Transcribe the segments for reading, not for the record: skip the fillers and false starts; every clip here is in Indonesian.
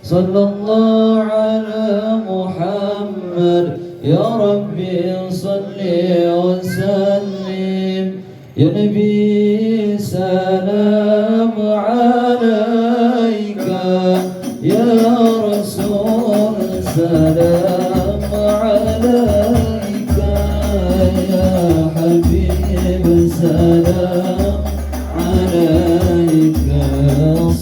صلى الله على محمد يا ربي صل وسلم يا نبي سلام عليك يا رسول سلام عليك يا حبيب سلام عليك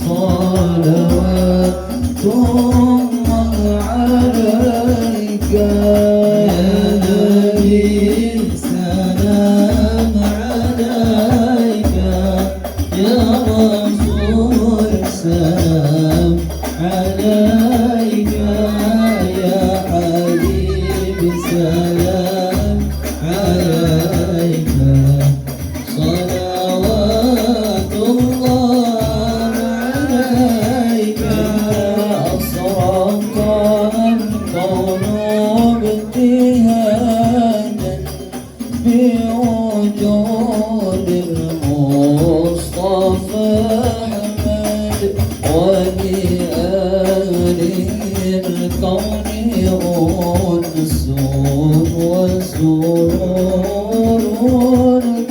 صلوات ثم عليك يا نبي سلام عليك يا رسول سلام عليك يا حبيب سلام عليك صلوات الله عليك بوجود المصطفى أحمد ولآله الكون أنس وسرور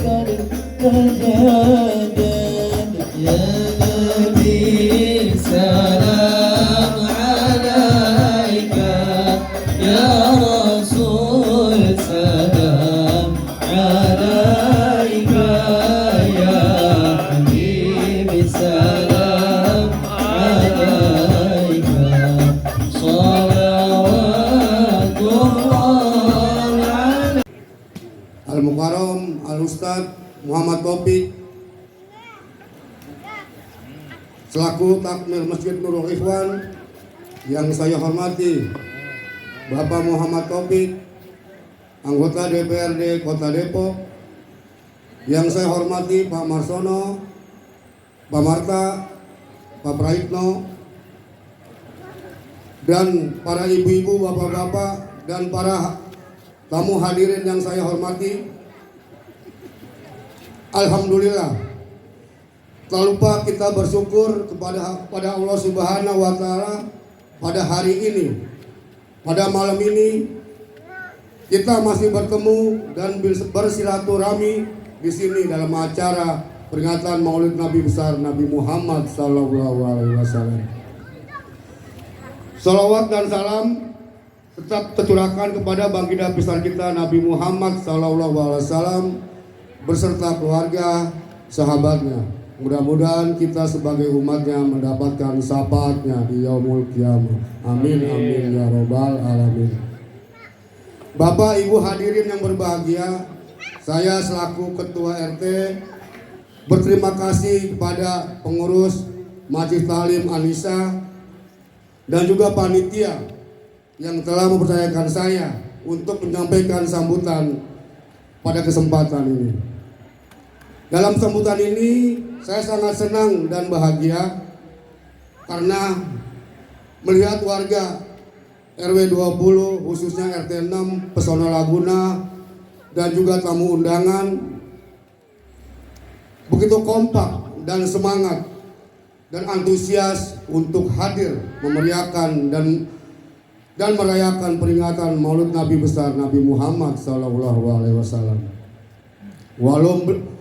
كالتجدد يا نبي سلام عليك يا رسول سلام عليك يا حبيبي سلام عليك صلوات الله عليك. Al-Mukarram Al-Ustadz Muhammad Taufik selaku takmir Masjid Nurul Ikhwan yang saya hormati Bapak Muhammad Taufik, anggota DPRD Kota Depok, yang saya hormati Pak Marsono, Pak Marta, Pak Praitno, dan para ibu-ibu, bapak-bapak, dan para tamu hadirin yang saya hormati. Alhamdulillah, tak lupa kita bersyukur kepada Allah Subhanahu wa Ta'ala pada hari ini, pada malam ini kita masih bertemu dan bersilaturahmi di sini dalam acara peringatan Maulid Nabi besar Nabi Muhammad Sallallahu Alaihi Wasallam. Salawat dan salam tetap tercurahkan kepada baginda besar kita Nabi Muhammad Sallallahu Alaihi Wasallam beserta keluarga, sahabatnya. Mudah-mudahan kita sebagai umatnya mendapatkan syafaatnya di yaumul qiyamah. Amin amin ya robbal alamin. Bapak Ibu hadirin yang berbahagia, saya selaku Ketua RT berterima kasih kepada pengurus Majelis Ta'lim Anisa dan juga panitia yang telah mempercayakan saya untuk menyampaikan sambutan pada kesempatan ini. Dalam sambutan ini saya sangat senang dan bahagia karena melihat warga RW 20 khususnya RT 6 Pesona Laguna dan juga tamu undangan begitu kompak dan semangat dan antusias untuk hadir memeriahkan dan merayakan peringatan Maulid Nabi besar Nabi Muhammad Sallallahu Alaihi Wasallam.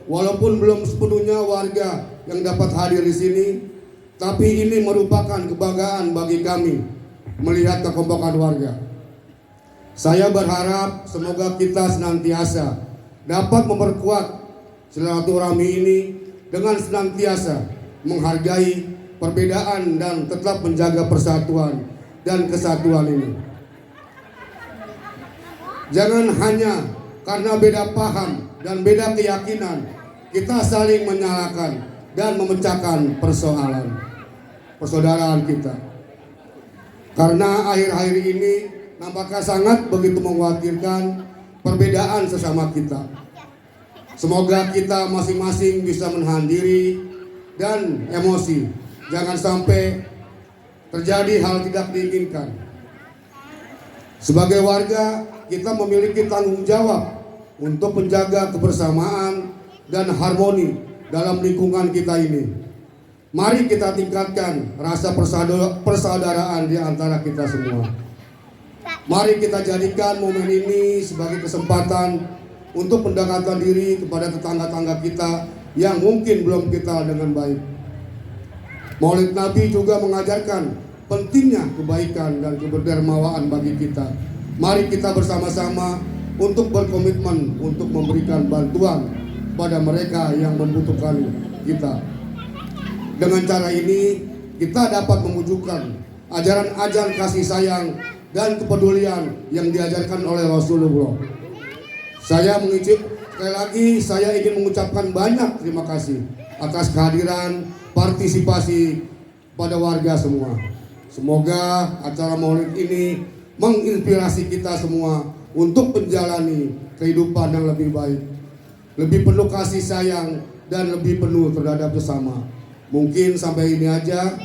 Walaupun belum sepenuhnya warga yang dapat hadir di sini, tapi ini merupakan kebanggaan bagi kami melihat kekompakan warga. Saya berharap semoga kita senantiasa dapat memperkuat silaturahmi ini dengan senantiasa menghargai perbedaan dan tetap menjaga persatuan dan kesatuan ini. Jangan hanya karena beda paham dan beda keyakinan kita saling menyalahkan dan memecahkan persaudaraan kita. Karena akhir-akhir ini nampaknya sangat begitu mengkhawatirkan perbedaan sesama kita. Semoga kita masing-masing bisa menahan diri dan emosi. Jangan sampai terjadi hal tidak diinginkan. Sebagai warga, kita memiliki tanggung jawab untuk menjaga kebersamaan dan harmoni dalam lingkungan kita ini. Mari kita tingkatkan rasa persaudaraan di antara kita semua. Mari kita jadikan momen ini sebagai kesempatan untuk mendekatkan diri kepada tetangga-tetangga kita yang mungkin belum kenal dengan baik. Maulid Nabi juga mengajarkan pentingnya kebaikan dan keberdermawaan bagi kita. Mari kita bersama-sama untuk berkomitmen untuk memberikan bantuan pada mereka yang membutuhkan kita. Dengan cara ini kita dapat mewujudkan ajaran-ajaran kasih sayang dan kepedulian yang diajarkan oleh Rasulullah. Sekali lagi saya ingin mengucapkan banyak terima kasih atas kehadiran partisipasi pada warga semua. Semoga acara Maulid ini menginspirasi kita semua untuk menjalani kehidupan yang lebih baik, lebih penuh kasih sayang dan lebih penuh terhadap sesama. Mungkin sampai ini aja.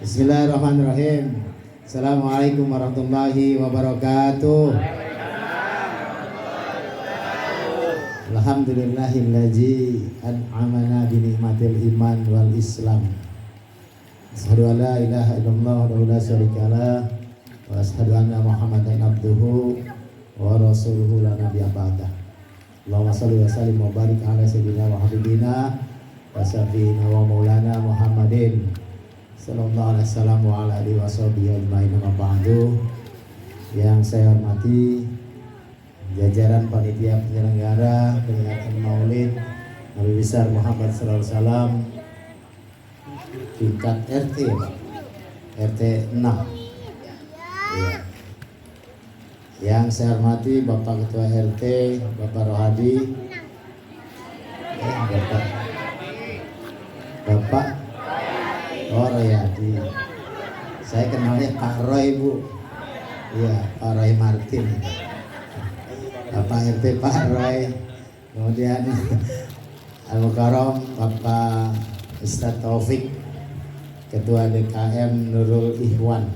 Bismillahirrahmanirrahim. Assalamualaikum warahmatullahi wabarakatuh. Alhamdulillahillazi an'amana bi ni'matil iman wal islam. Asyhadu an la ilaha illallah wa la syarika lah wa asyhadu anna Muhammadan abduhu wa rasuluhu la nabiyya ba'dah. Allahumma shalli wa sallim wa barik ala sayyidina wa habibina wa syafiina wa maulana Muhammadin sallallahu alaihi wasallam wa ala alihi washabihi ajmain. Amma ba'du. Yang saya hormati jajaran panitia penyelenggara peringatan Maulid Nabi besar Muhammad sallallahu alaihi wasallam tingkat RT, Pak. RT 6. Ya. Yang saya hormati Bapak Ketua RT, Bapak Rohadi, Bapak Royadi. Saya kenalnya Pak Roy, Bu. Iya, Pak Roy Martin. Bapak RT Pak Roy. Kemudian Al-Mukarram Bapak Ustadz Taufik, Ketua DKM Nurul Ikhwan.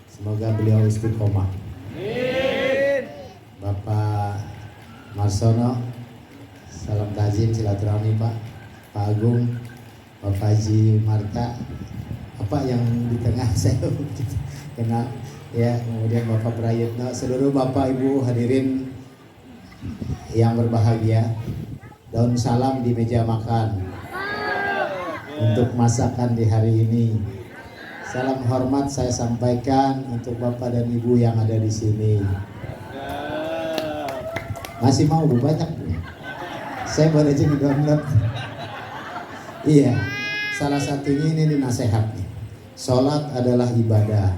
Semoga beliau istiqomah. Bapak Marsono, salam takzim silaturahmi Pak. Pak Agung, Bapak Haji Marta, apa yang di tengah saya kenal ya. Kemudian Bapak Prayitno, seluruh Bapak Ibu hadirin yang berbahagia, daun salam di meja makan untuk masakan di hari ini. Salam hormat saya sampaikan untuk Bapak dan Ibu yang ada di sini. Masih mau Bu? Banyak Bu. Saya baru aja ngedownload. Iya, salah satunya ini nasihat nih. Sholat adalah ibadah.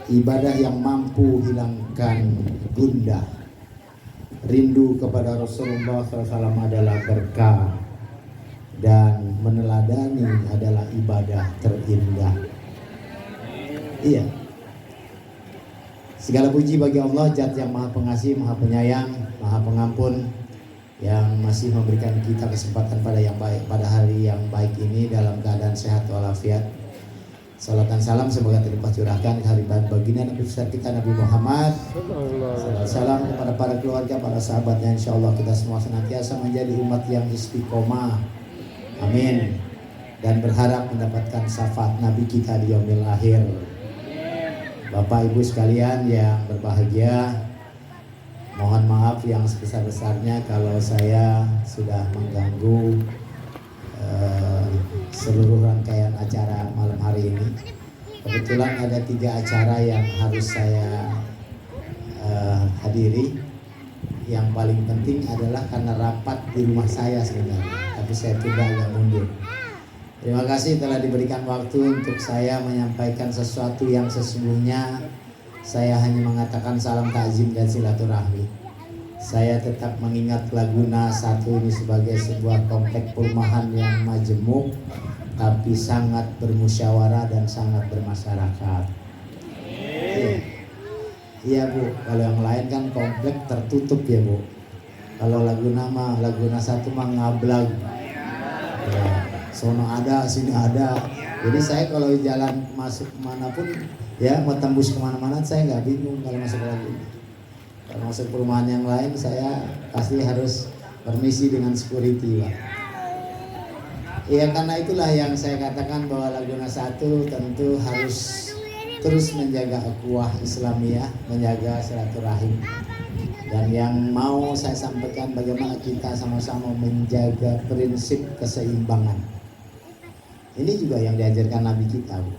Ibadah yang mampu hilangkan gundah. Rindu kepada Rasulullah SAW adalah berkah, dan meneladani adalah ibadah terindah. Iya. Segala puji bagi Allah, Zat yang Maha Pengasih, Maha Penyayang, Maha Pengampun, yang masih memberikan kita kesempatan pada yang baik, pada hari yang baik ini dalam keadaan sehat walafiat. Salat dan salam semoga terlimpah curahkan kehadiran baginda Nabi besar kita Nabi Muhammad. Salam kepada para keluarga, para sahabatnya. Insya Allah kita semua senantiasa menjadi umat yang istiqomah. Amin. Dan berharap mendapatkan syafaat Nabi kita di yaumil akhir. Bapak Ibu sekalian yang berbahagia, mohon maaf yang sebesar-besarnya kalau saya sudah mengganggu seluruh rangkaian acara malam hari ini. Kebetulan ada 3 acara yang harus saya hadiri. Yang paling penting adalah karena rapat di rumah saya sebenarnya, tapi saya tunda agak mundur. Terima kasih telah diberikan waktu untuk saya menyampaikan sesuatu yang sesungguhnya saya hanya mengatakan salam takzim dan silaturahmi. Saya tetap mengingat Laguna 1 ini sebagai sebuah komplek perumahan yang majemuk, tapi sangat bermusyawarah dan sangat bermasyarakat. Iya Bu, kalau yang lain kan komplek tertutup ya Bu. Kalau Laguna 1 mah ngablag. Ya, sono ada, sini ada. Jadi saya kalau jalan masuk manapun Ya, mau tembus kemana-mana saya nggak bingung kalau masuk lagu ini. Kalau masuk perumahan yang lain saya pasti harus permisi dengan security, Pak. Ya, karena itulah yang saya katakan bahwa Laguna 1 tentu harus terus menjaga ukhuwah Islamiyah, menjaga silaturahim. Dan yang mau saya sampaikan bagaimana kita sama-sama menjaga prinsip keseimbangan. Ini juga yang diajarkan Nabi kita, Bu.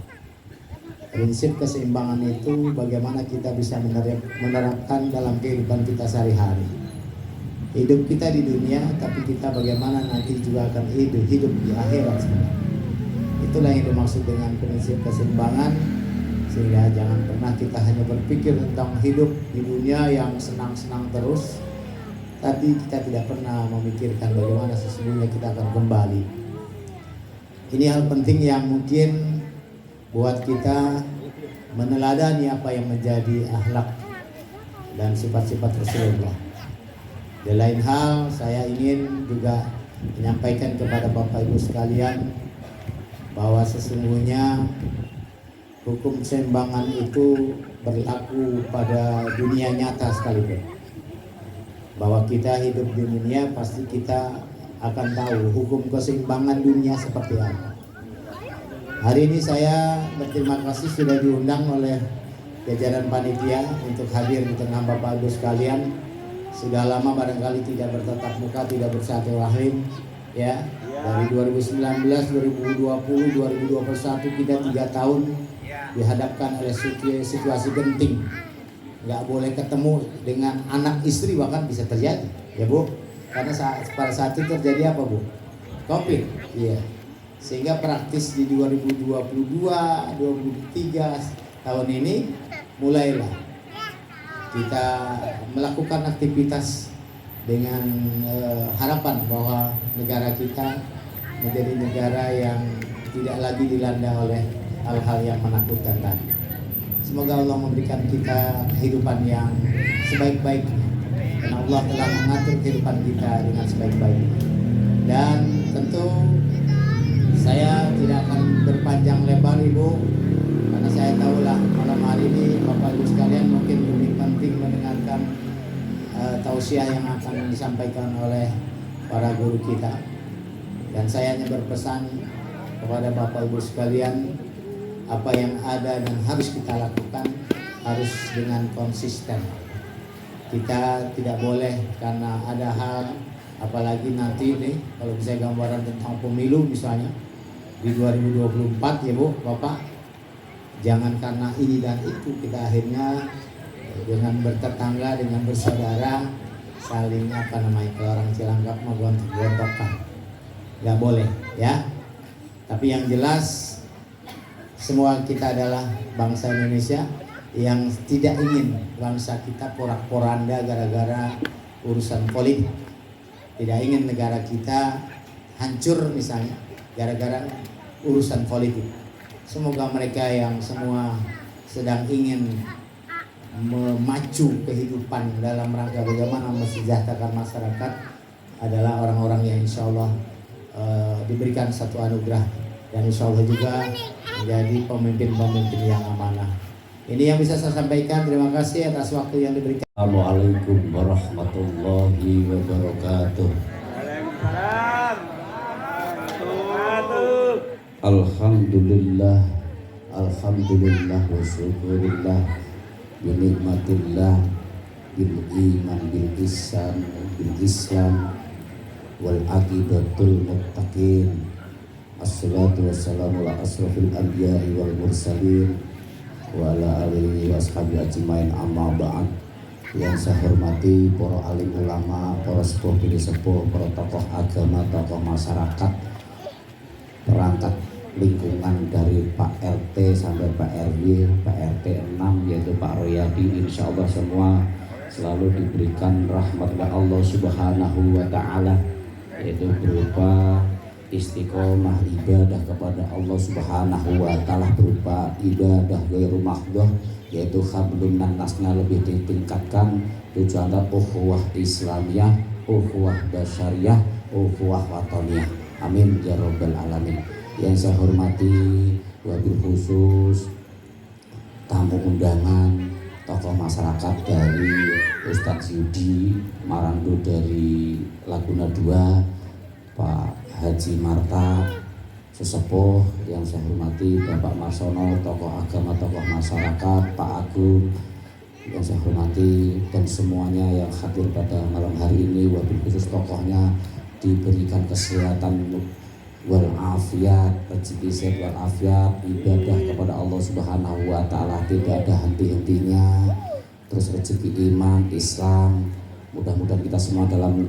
Prinsip keseimbangan itu bagaimana kita bisa menerapkan dalam kehidupan kita sehari-hari. Hidup kita di dunia, tapi kita bagaimana nanti juga akan hidup di akhirat sebenarnya. Itulah yang dimaksud dengan prinsip keseimbangan, sehingga jangan pernah kita hanya berpikir tentang hidup di dunia yang senang-senang terus, tapi kita tidak pernah memikirkan bagaimana sesungguhnya kita akan kembali. Ini hal penting yang mungkin buat kita meneladani apa yang menjadi akhlak dan sifat-sifat Rasulullah. Di lain hal, saya ingin juga menyampaikan kepada Bapak Ibu sekalian bahwa sesungguhnya hukum keseimbangan itu berlaku pada dunia nyata sekalipun. Bahwa kita hidup di dunia pasti kita akan tahu hukum keseimbangan dunia seperti apa. Hari ini saya berterima kasih sudah diundang oleh jajaran panitia untuk hadir di tengah Bapak Ibu sekalian. Sudah lama barangkali tidak bertatap muka, tidak bersilaturahim, ya. Dari 2019, 2020, 2021 kita 3 tahun dihadapkan oleh situasi genting. Nggak boleh ketemu dengan anak istri, bahkan bisa terjadi, ya Bu. Karena pada saat itu terjadi apa, Bu? Covid, iya. Sehingga praktis di 2022, 2023 tahun ini mulailah kita melakukan aktivitas dengan harapan bahwa negara kita menjadi negara yang tidak lagi dilanda oleh hal-hal yang menakutkan tadi. Semoga Allah memberikan kita kehidupan yang sebaik-baiknya, karena Allah telah mengatur kehidupan kita dengan sebaik-baiknya. Dan tentu saya tidak akan berpanjang lebar, Ibu, karena saya tahulah malam hari ini Bapak Ibu sekalian mungkin lebih penting mendengarkan tausiah yang akan disampaikan oleh para guru kita. Dan saya hanya berpesan kepada Bapak Ibu sekalian, apa yang ada dan harus kita lakukan harus dengan konsisten. Kita tidak boleh karena ada hal, apalagi nanti nih kalau bisa gambaran tentang pemilu misalnya di 2024, ya Bu, Bapak, jangan karena ini dan itu kita akhirnya dengan bertetangga, dengan bersaudara saling ke orang Cilangkap menggontok-gontokan. Nggak boleh, ya. Tapi yang jelas semua kita adalah bangsa Indonesia yang tidak ingin bangsa kita porak-poranda gara-gara urusan politik. Tidak ingin negara kita hancur misalnya gara-gara urusan politik. Semoga mereka yang semua sedang ingin memacu kehidupan dalam rangka bagaimana mensejahterakan masyarakat adalah orang-orang yang insya Allah diberikan satu anugerah dan insya Allah juga menjadi pemimpin-pemimpin yang amanah. Ini yang bisa saya sampaikan. Terima kasih atas waktu yang diberikan. Assalamualaikum warahmatullahi wabarakatuh. Alhamdulillah, alhamdulillah wa syukurillah bi nikmatillah bil iman bil islam wal aqibatul muttaqin. Assalatu wassalamu ala asrafil anbiya'i wal mursalin wa ala alihi wa ashabihi ajmain, amma ba'd. Yang saya hormati para alim ulama, para sepuh bini sepuh, para tokoh agama, tokoh masyarakat, perangkat lingkungan dari Pak RT sampai Pak RW, Pak RT 6 yaitu Pak Royadi, insya Allah semua selalu diberikan rahmat oleh Allah Subhanahu wa Ta'ala, yaitu berupa istiqomah ibadah kepada Allah Subhanahu wa Ta'ala, berupa ibadah ghairu mahdhah, yaitu hablum nasnya lebih ditingkatkan, tujuannya ukhuwah Islamiyah, ukhuwah basyariyah, ukhuwah wataniyah. Amin ya rabbal alamin. Yang saya hormati wabil khusus tamu undangan, tokoh masyarakat dari Ustadz Yudi Marando dari Laguna 2, Pak Haji Marta Sesepuh yang saya hormati, Bapak Marsono, tokoh agama, tokoh masyarakat, Pak Agung yang saya hormati, dan semuanya yang hadir pada malam hari ini, wabil khusus tokohnya diberikan kesehatan walafiat, rezeki sehat walafiat, ibadah kepada Allah Subhanahu wa Ta'ala tidak ada henti-hentinya, terus rezeki iman, Islam. Mudah-mudahan kita semua dalam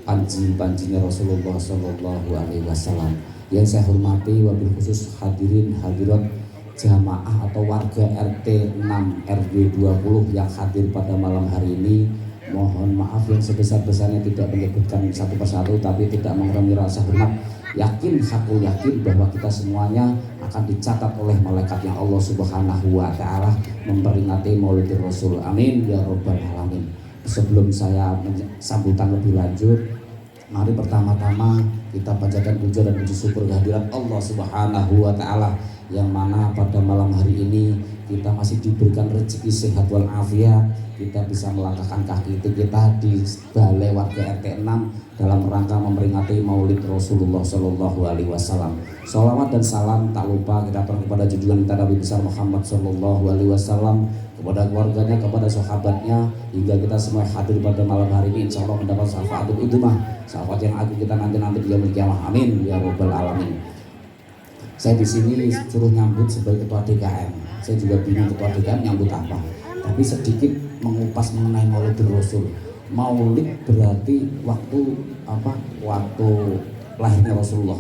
panji-panjinya Rasulullah Shallallahu Alaihi Wasallam. Yang saya hormati, wabil khusus hadirin hadirat jamaah atau warga RT 6 RW 20 yang hadir pada malam hari ini. Mohon maaf yang sebesar-besarnya tidak menyebutkan satu persatu, tapi tidak mengurangi rasa hormat. Aku yakin bahwa kita semuanya akan dicatat oleh malaikat yang Allah Subhanahu wa Ta'ala memperingati Maulid Rasul. Amin ya Rabbal Alamin. Sebelum saya sambutan lebih lanjut, mari pertama-tama kita panjatkan puja dan puji syukur kehadiran Allah Subhanahu wa Ta'ala, yang mana pada malam hari ini kita masih diberikan rezeki sehat walafiat. Kita bisa melangkahkan kaki kita di balai warga RT 6 dalam rangka memperingati Maulid Rasulullah Shallallahu Alaihi Wasallam. Sholawat dan salam tak lupa kita aturkan kepada junjungan kita Nabi besar Muhammad Shallallahu Alaihi Wasallam, kepada keluarganya, kepada sahabatnya, hingga kita semua hadir pada malam hari ini insya Allah mendapat syafaatul udhmah, syafaat yang agung kita nanti di yaumil qiyamah. Amin ya Rabbal Alamin. Saya di sini suruh nyambut sebagai ketua DKM. Saya juga bingung ketua DKM nyambut apa. Tapi sedikit mengupas mengenai Maulid Rasul. Maulid berarti waktu apa? Waktu lahirnya Rasulullah.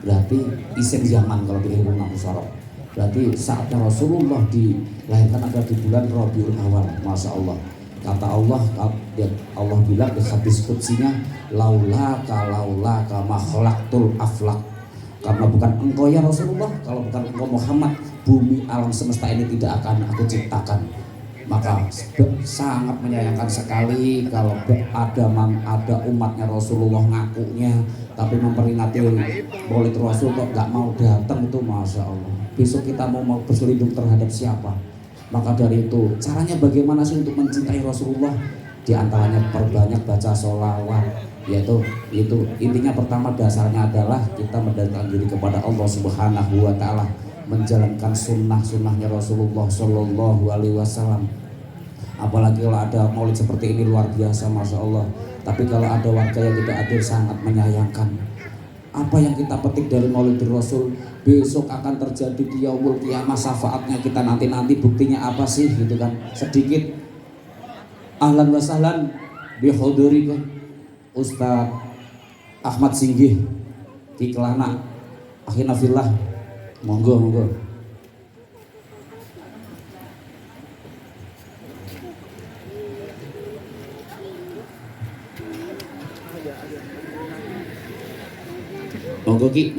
Berarti isim zaman kalau di ilmu nahwu. Berarti saatnya Rasulullah dilahirkan adalah di bulan Rabiul Awal. Masya Allah. Kata Allah bilang di hadis qudsinya, laulaka ma khalaqtul aflaq. Karena bukan engkau ya Rasulullah, kalau bukan engkau Muhammad, bumi alam semesta ini tidak akan aku ciptakan. Maka sangat menyayangkan sekali kalau ada umatnya Rasulullah ngakunya, tapi memperingati Maulid Rasul kok nggak mau datang, itu Masya Allah. Besok kita mau berselindung terhadap siapa? Maka dari itu, caranya bagaimana sih untuk mencintai Rasulullah? Di antaranya perbanyak baca sholawat, yaitu intinya pertama dasarnya adalah kita mendekatkan diri kepada Allah Subhanahu wa Ta'ala, menjalankan sunnahnya Rasulullah Shallallahu Alaihi Wasallam. Apalagi kalau ada maulid seperti ini luar biasa, Masya Allah. Tapi kalau ada warga yang tidak hadir sangat menyayangkan. Apa yang kita petik dari Maulid Rasul besok akan terjadi di yaumul qiyamah, syafaatnya kita nanti buktinya apa sih gitu kan. Sedikit ahlan wa sahlan bihudurikum Ustadz Ahmad Singgih di Kelana, akhina fillah, monggo. Monggo Ki.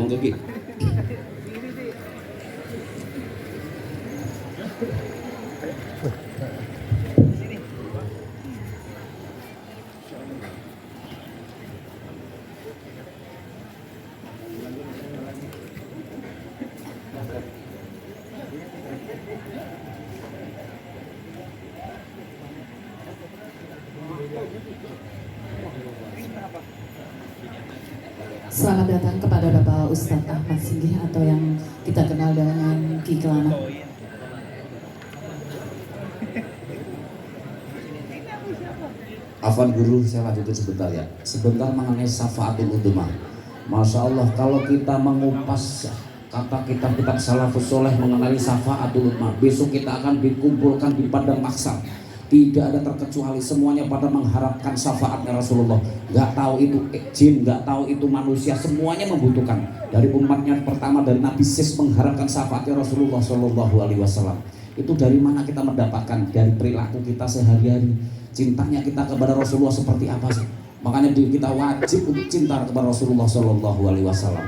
Selamat datang kepada Bapak Ustadz Ahmad Singgih atau yang kita kenal dengan Ki Kelana. Afwan guru, saya lanjutin sebentar ya. Sebentar mengenai syafaatul udhmah. Masya Allah, kalau kita mengupas kata kitab-kitab salafus soleh mengenai syafaatul udhmah, besok kita akan dikumpulkan di padang mahsyar. Tidak ada terkecuali, semuanya pada mengharapkan syafaatnya Rasulullah. Gak tahu itu jin, gak tahu itu manusia, semuanya membutuhkan. Dari umatnya pertama, dari Nabi Sis mengharapkan syafaatnya Rasulullah Shallallahu Alaihi Wasallam. Itu dari mana kita mendapatkan? Dari perilaku kita sehari-hari. Cintanya kita kepada Rasulullah seperti apa sih? Makanya kita wajib untuk cinta kepada Rasulullah Shallallahu Alaihi Wasallam.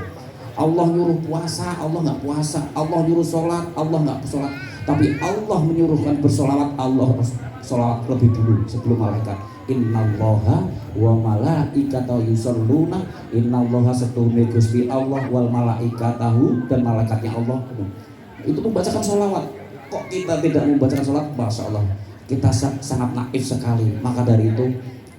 Allah nyuruh puasa, Allah nggak puasa. Allah nyuruh sholat, Allah nggak sholat. Tapi Allah menyuruhkan bersolawat, Allah sholawat lebih dulu sebelum malaikat. Innallaha wa malaikatahu yusholluna, innallaha setuhune Gusti Allah wal malaikatahu, dan malaikatnya Allah itu membacakan sholawat. kok kita tidak membacakan sholat? Masya Allah, kita sangat naif sekali. Maka dari itu,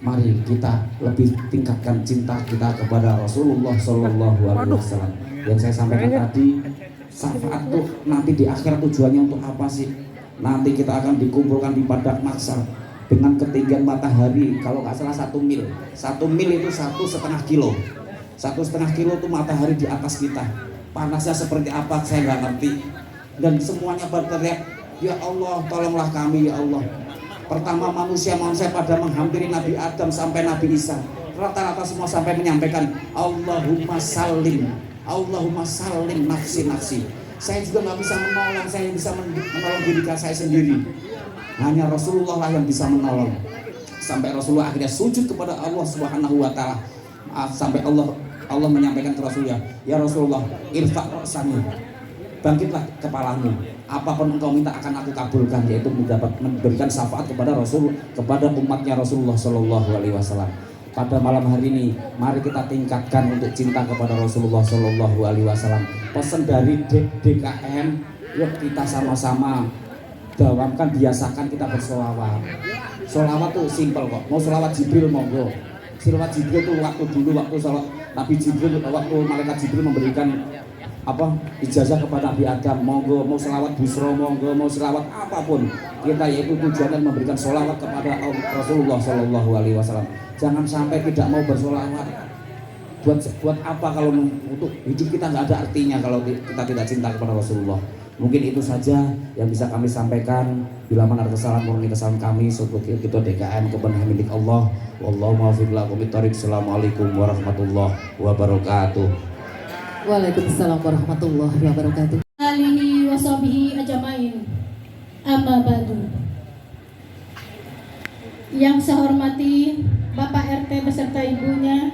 mari kita lebih tingkatkan cinta kita kepada Rasulullah Shallallahu Alaihi Wasallam. Yang saya sampaikan tadi, syafaat tuh nanti di akhirat tujuannya untuk apa sih? Nanti kita akan dikumpulkan di padang mahsyar dengan ketinggian matahari kalau nggak salah 1 mil. 1 mil itu 1,5 kilo. 1,5 kilo itu matahari di atas kita. Panasnya seperti apa saya nggak ngerti. Dan semuanya berteriak, ya Allah tolonglah kami ya Allah. Pertama manusia pada menghampiri Nabi Adam sampai Nabi Isa, rata-rata semua sampai menyampaikan Allahumma salim, Allahumma salim nafsi. Saya juga nggak bisa menolong, saya bisa menolong diri saya sendiri. Hanya Rasulullah lah yang bisa menolong. Sampai Rasulullah akhirnya sujud kepada Allah Subhanahu wa taala. Sampai Allah menyampaikan ke Rasulullah, ya Rasulullah, irfa' ra'sani. Bangkitlah kepalamu. Apapun engkau minta akan aku kabulkan, yaitu memberikan syafaat kepada kepada umatnya Rasulullah Shallallahu Alaihi Wasallam. Pada malam hari ini, mari kita tingkatkan untuk cinta kepada Rasulullah Shallallahu Alaihi Wasallam. Pesan dari DKM, yuk kita sama-sama dawamkan, biasakan kita bersolawat. Solawat tuh simpel kok. Mau solawat Jibril monggo. Solawat Jibril tuh waktu solawat Nabi Jibril, waktu malaikat Jibril memberikan ijazah kepada Nabi Adam, monggo. Mau selawat busro monggo, mau selawat apapun kita, yaitu tujuannya memberikan selawat kepada Rasulullah Shallallahu Alaihi Wasallam. Jangan sampai tidak mau bersolawat. Buat apa kalau untuk hidup kita nggak ada artinya kalau kita tidak cinta kepada Rasulullah. Mungkin itu saja yang bisa kami sampaikan. Bila mana ada kesalahan, mohon kesalahan kami sebagai ketua DKM kebenaran milik Allah. Wallahu muwaffiq ila aqwamit thoriq. Assalamualaikum warahmatullahi wabarakatuh. Waalaikumsalam warahmatullahi wabarakatuh. Alihi washabihi ajmain. Amma ba'du. Yang saya hormati Bapak RT beserta ibunya.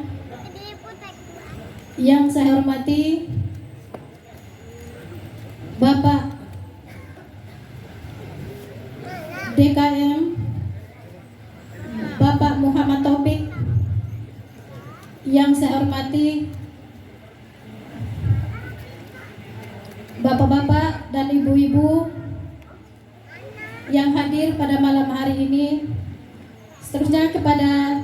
Yang saya hormati Bapak DKM Bapak Muhammad Taufik. Yang saya hormati Bapak-bapak dan ibu-ibu yang hadir pada malam hari ini. Seterusnya kepada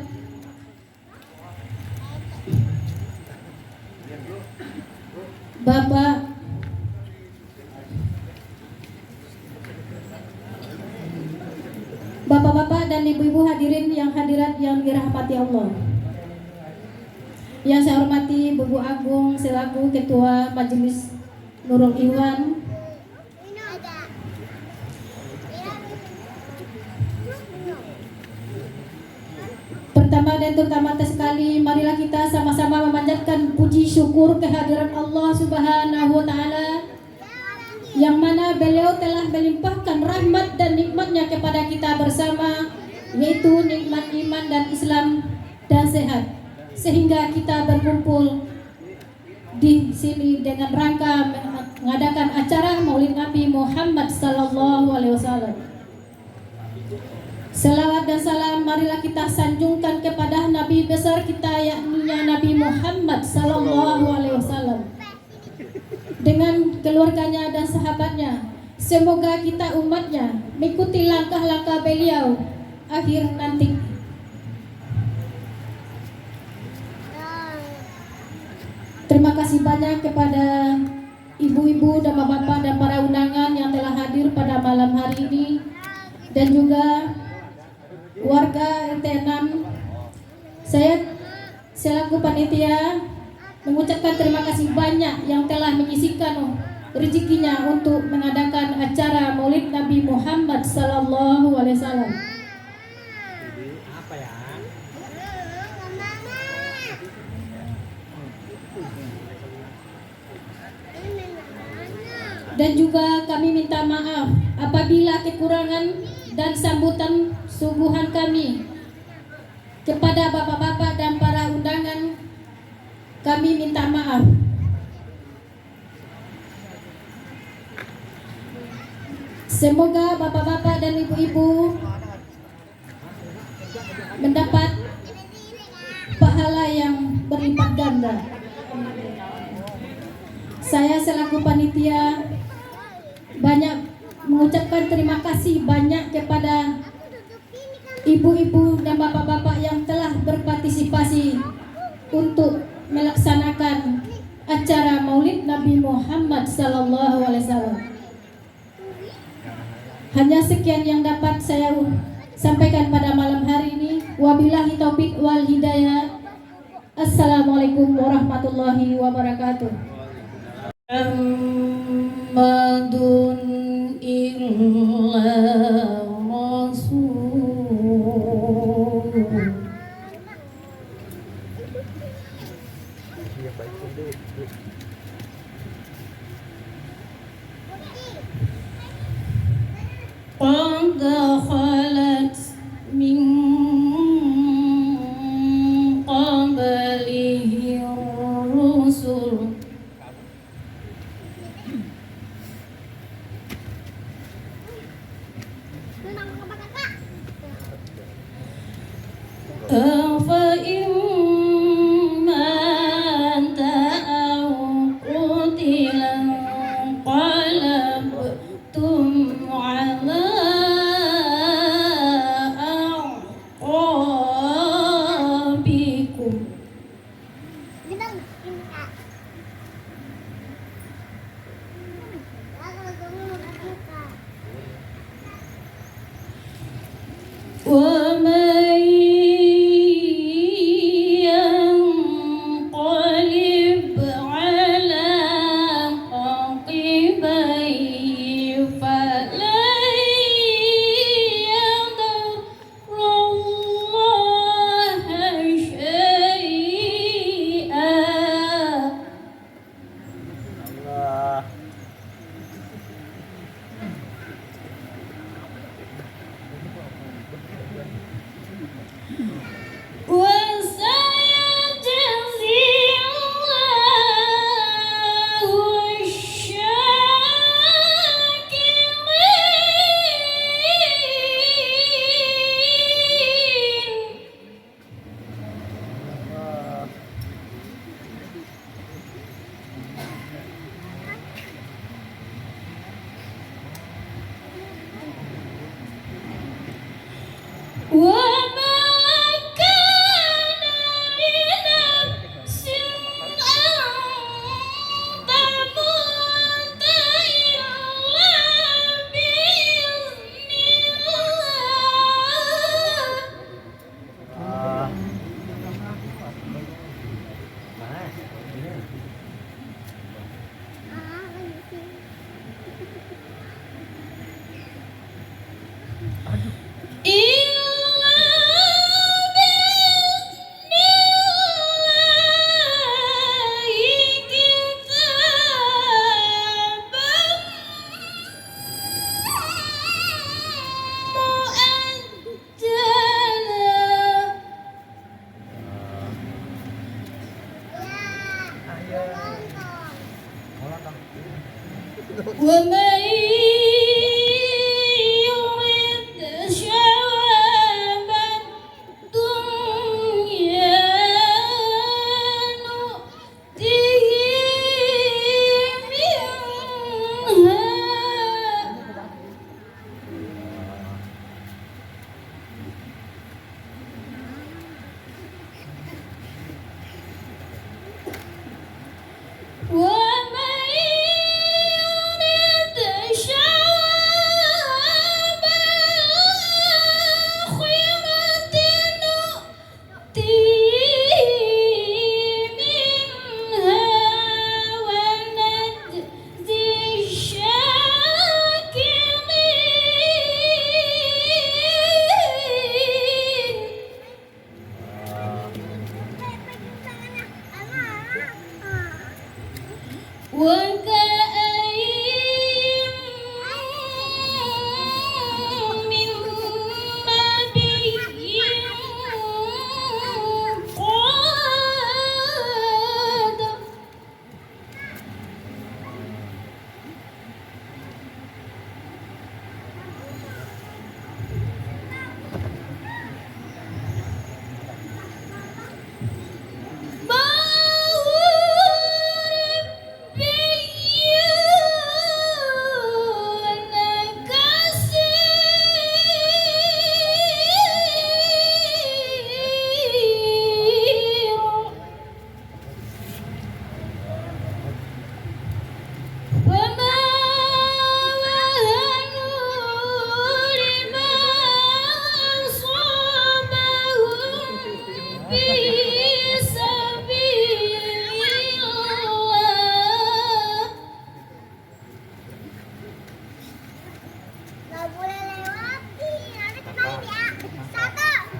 Bapak-bapak dan ibu-ibu hadirin yang hadirat yang dirahmati Allah. Yang saya hormati Bu Agung selaku Ketua Majelis Nurul Iwan, pertama dan terutama sekali, marilah kita sama-sama memanjatkan puji syukur kehadiran Allah Subhanahu wa Ta'ala, yang mana beliau telah melimpahkan rahmat dan nikmatnya kepada kita bersama, yaitu nikmat iman dan Islam dan sehat, sehingga kita berkumpul di sini dengan rangka mengadakan acara Maulid Nabi Muhammad Sallallahu Alaihi Wasallam. Selawat dan salam marilah kita sanjungkan kepada Nabi besar kita, yakni Nabi Muhammad Sallallahu Alaihi Wasallam, dengan keluarganya dan sahabatnya. Semoga kita umatnya mengikuti langkah-langkah beliau akhir nanti. Terima kasih banyak kepada ibu-ibu dan bapak-bapak dan para undangan yang telah hadir pada malam hari ini, dan juga warga RT 6. Saya selaku panitia mengucapkan terima kasih banyak yang telah menyisihkan rezekinya untuk mengadakan acara Maulid Nabi Muhammad Sallallahu Alaihi Wasallam. Dan juga kami minta maaf apabila kekurangan dan sambutan suguhan kami kepada bapak-bapak dan para undangan. Kami minta maaf. Semoga bapak-bapak dan ibu-ibu mendapat pahala yang berlipat ganda. Saya selaku panitia banyak mengucapkan mengucapkan terima kasih banyak kepada ibu-ibu dan bapak-bapak yang telah berpartisipasi untuk melaksanakan acara Maulid Nabi Muhammad SAW. Hanya sekian yang dapat saya sampaikan pada malam hari ini. Wabillahi taufik wal hidayah. Assalamualaikum warahmatullahi wabarakatuh. Muhammadun illa rasul. قد خلت من قبله الرسل فإن مات أو قتل انقلبتم على أعقابكم ومن ينقلب على عقبيه فلن يضر الله شيئا. وسيجزي الله الشاكرين. وما كان لنفس أن تموت إلا بإذن الله. إلا بإذن الله كتابا مؤجلا ومن يرد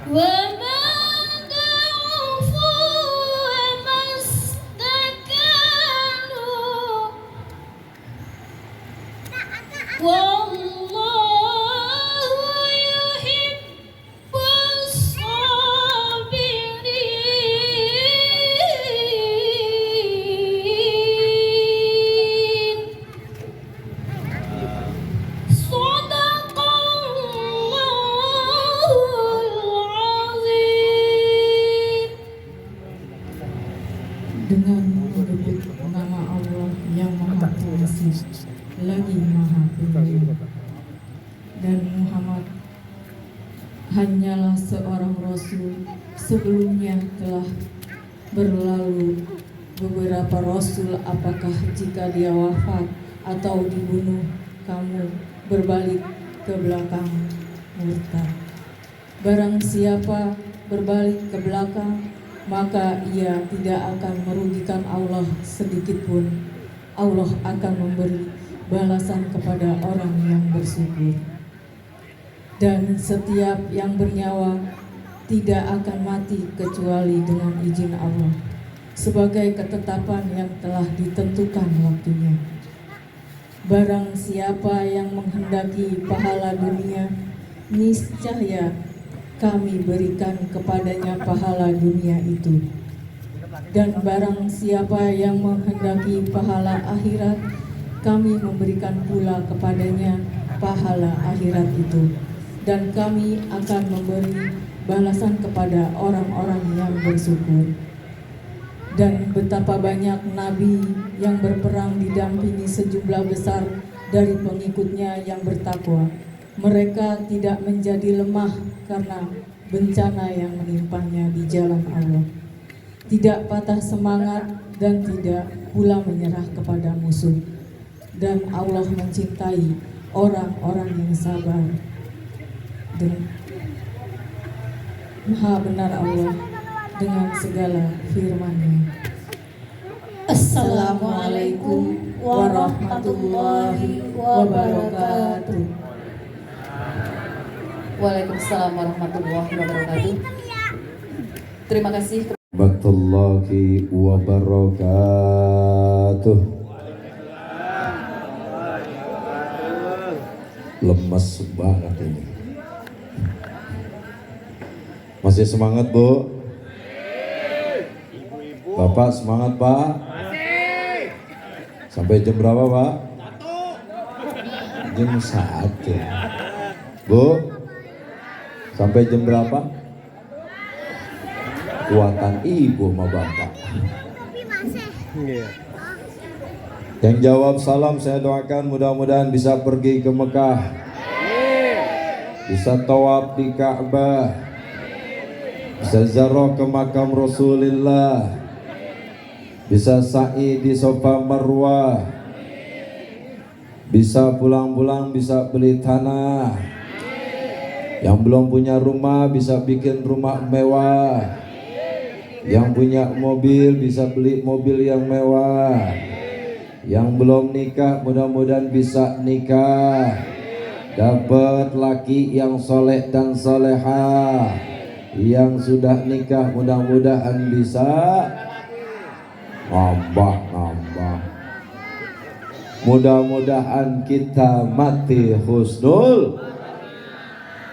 وما ضعفوا وما استكانوا والله يحب الصابرين صدق الله العظيم. Dengan menyebut nama Allah yang Maha Pengasih lagi Maha Penyayang, dan Muhammad hanyalah seorang Rasul. Sebelumnya telah berlalu beberapa Rasul. Apakah jika dia wafat atau dibunuh, kamu berbalik ke belakang murtad? Barang siapa berbalik ke belakang, maka ia tidak akan merugikan Allah sedikit pun. Allah akan memberi balasan kepada orang yang bersyukur. Dan setiap yang bernyawa tidak akan mati kecuali dengan izin Allah, sebagai ketetapan yang telah ditentukan waktunya. Barang siapa yang menghendaki pahala dunia, niscaya kami berikan kepadanya pahala dunia itu. Dan barang siapa yang menghendaki pahala akhirat, kami memberikan pula kepadanya pahala akhirat itu. Dan kami akan memberi balasan kepada orang-orang yang bersyukur. Dan betapa banyak nabi yang berperang didampingi sejumlah besar dari pengikutnya yang bertakwa. Mereka tidak menjadi lemah karena bencana yang menimpanya di jalan Allah. Tidak patah semangat dan tidak pula menyerah kepada musuh. Dan Allah mencintai orang-orang yang sabar. Dan Maha benar Allah dengan segala firman-Nya. Assalamualaikum warahmatullahi wabarakatuh. Waalaikumsalam warahmatullahi wabarakatuh. Terima kasih. Warahmatullahi wabarakatuh. Lemes banget ini. Masih semangat, Bu? Bapak semangat, Pak? Sampai jam berapa, Pak? Jam 1. Bu? Sampai jam berapa? Kuatan ibu sama bapak. Yang jawab salam saya doakan mudah-mudahan bisa pergi ke Mekah, bisa tawaf di Ka'bah, bisa ziarah ke makam Rasulullah, bisa sa'i di Safa Marwah, bisa pulang-pulang, bisa beli tanah. Yang belum punya rumah bisa bikin rumah mewah. Yang punya mobil bisa beli mobil yang mewah. Yang belum nikah mudah-mudahan bisa nikah, dapat laki yang soleh dan solehah. Yang sudah nikah mudah-mudahan bisa nambah. Mudah-mudahan kita mati husnul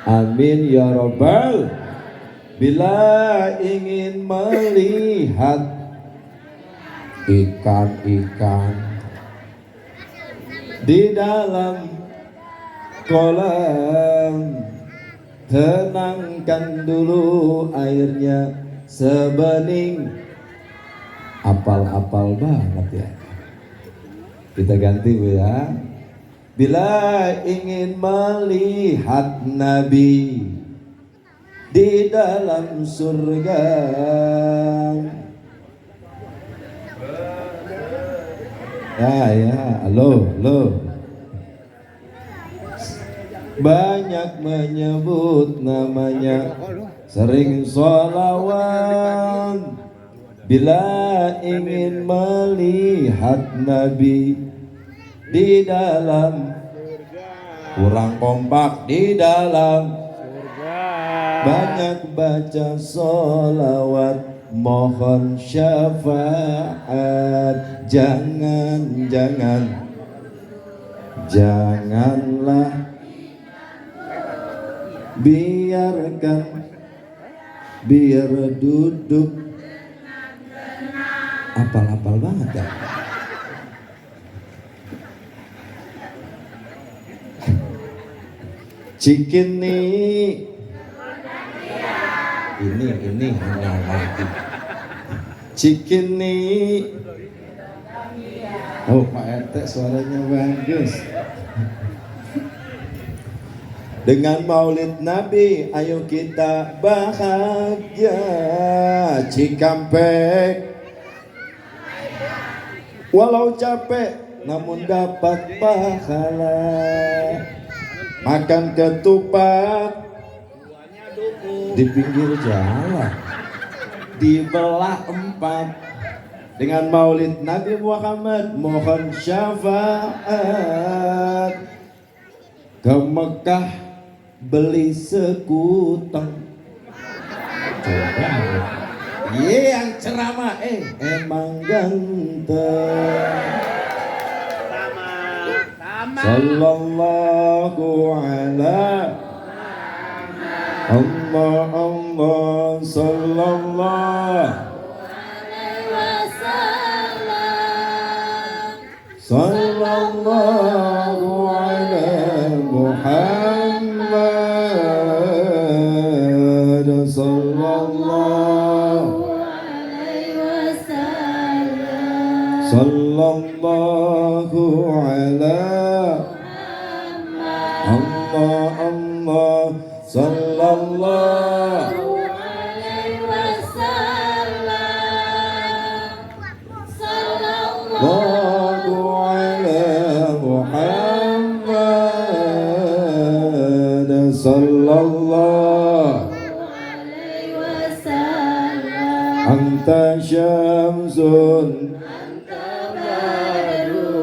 amin ya Rabbal. Bila ingin melihat ikan-ikan di dalam kolam, tenangkan dulu airnya sebening. Apal-apal banget ya. Kita ganti, Bu, ya. Bila ingin melihat Nabi di dalam surga, ya, halo. Banyak menyebut namanya, sering sholawat. Bila ingin melihat Nabi di dalam, kurang kompak, di dalam banyak baca sholawat, mohon syafaat. Janganlah biar duduk. Apal-apal banget kan? Cikini ini lagi. Cikini. Oh, Pak RT suaranya bagus. Dengan maulid Nabi, ayo kita bahagia. Cikampek, walau capek, namun dapat pahala. Makan ketupat di pinggir jalan, dibelah 4. Dengan maulid Nabi Muhammad, mohon syafaat. Ke Mekah beli sekuteng. Coba yang ceramah emang ganteng. Sallallahu ala Allah sallallahu sallallahu ala Muhammad sallallahu sallallahu ala Allah sallallahu alaihi wasallam sallallahu ala Muhammad sallallahu alaihi wasallam. Anta syamsun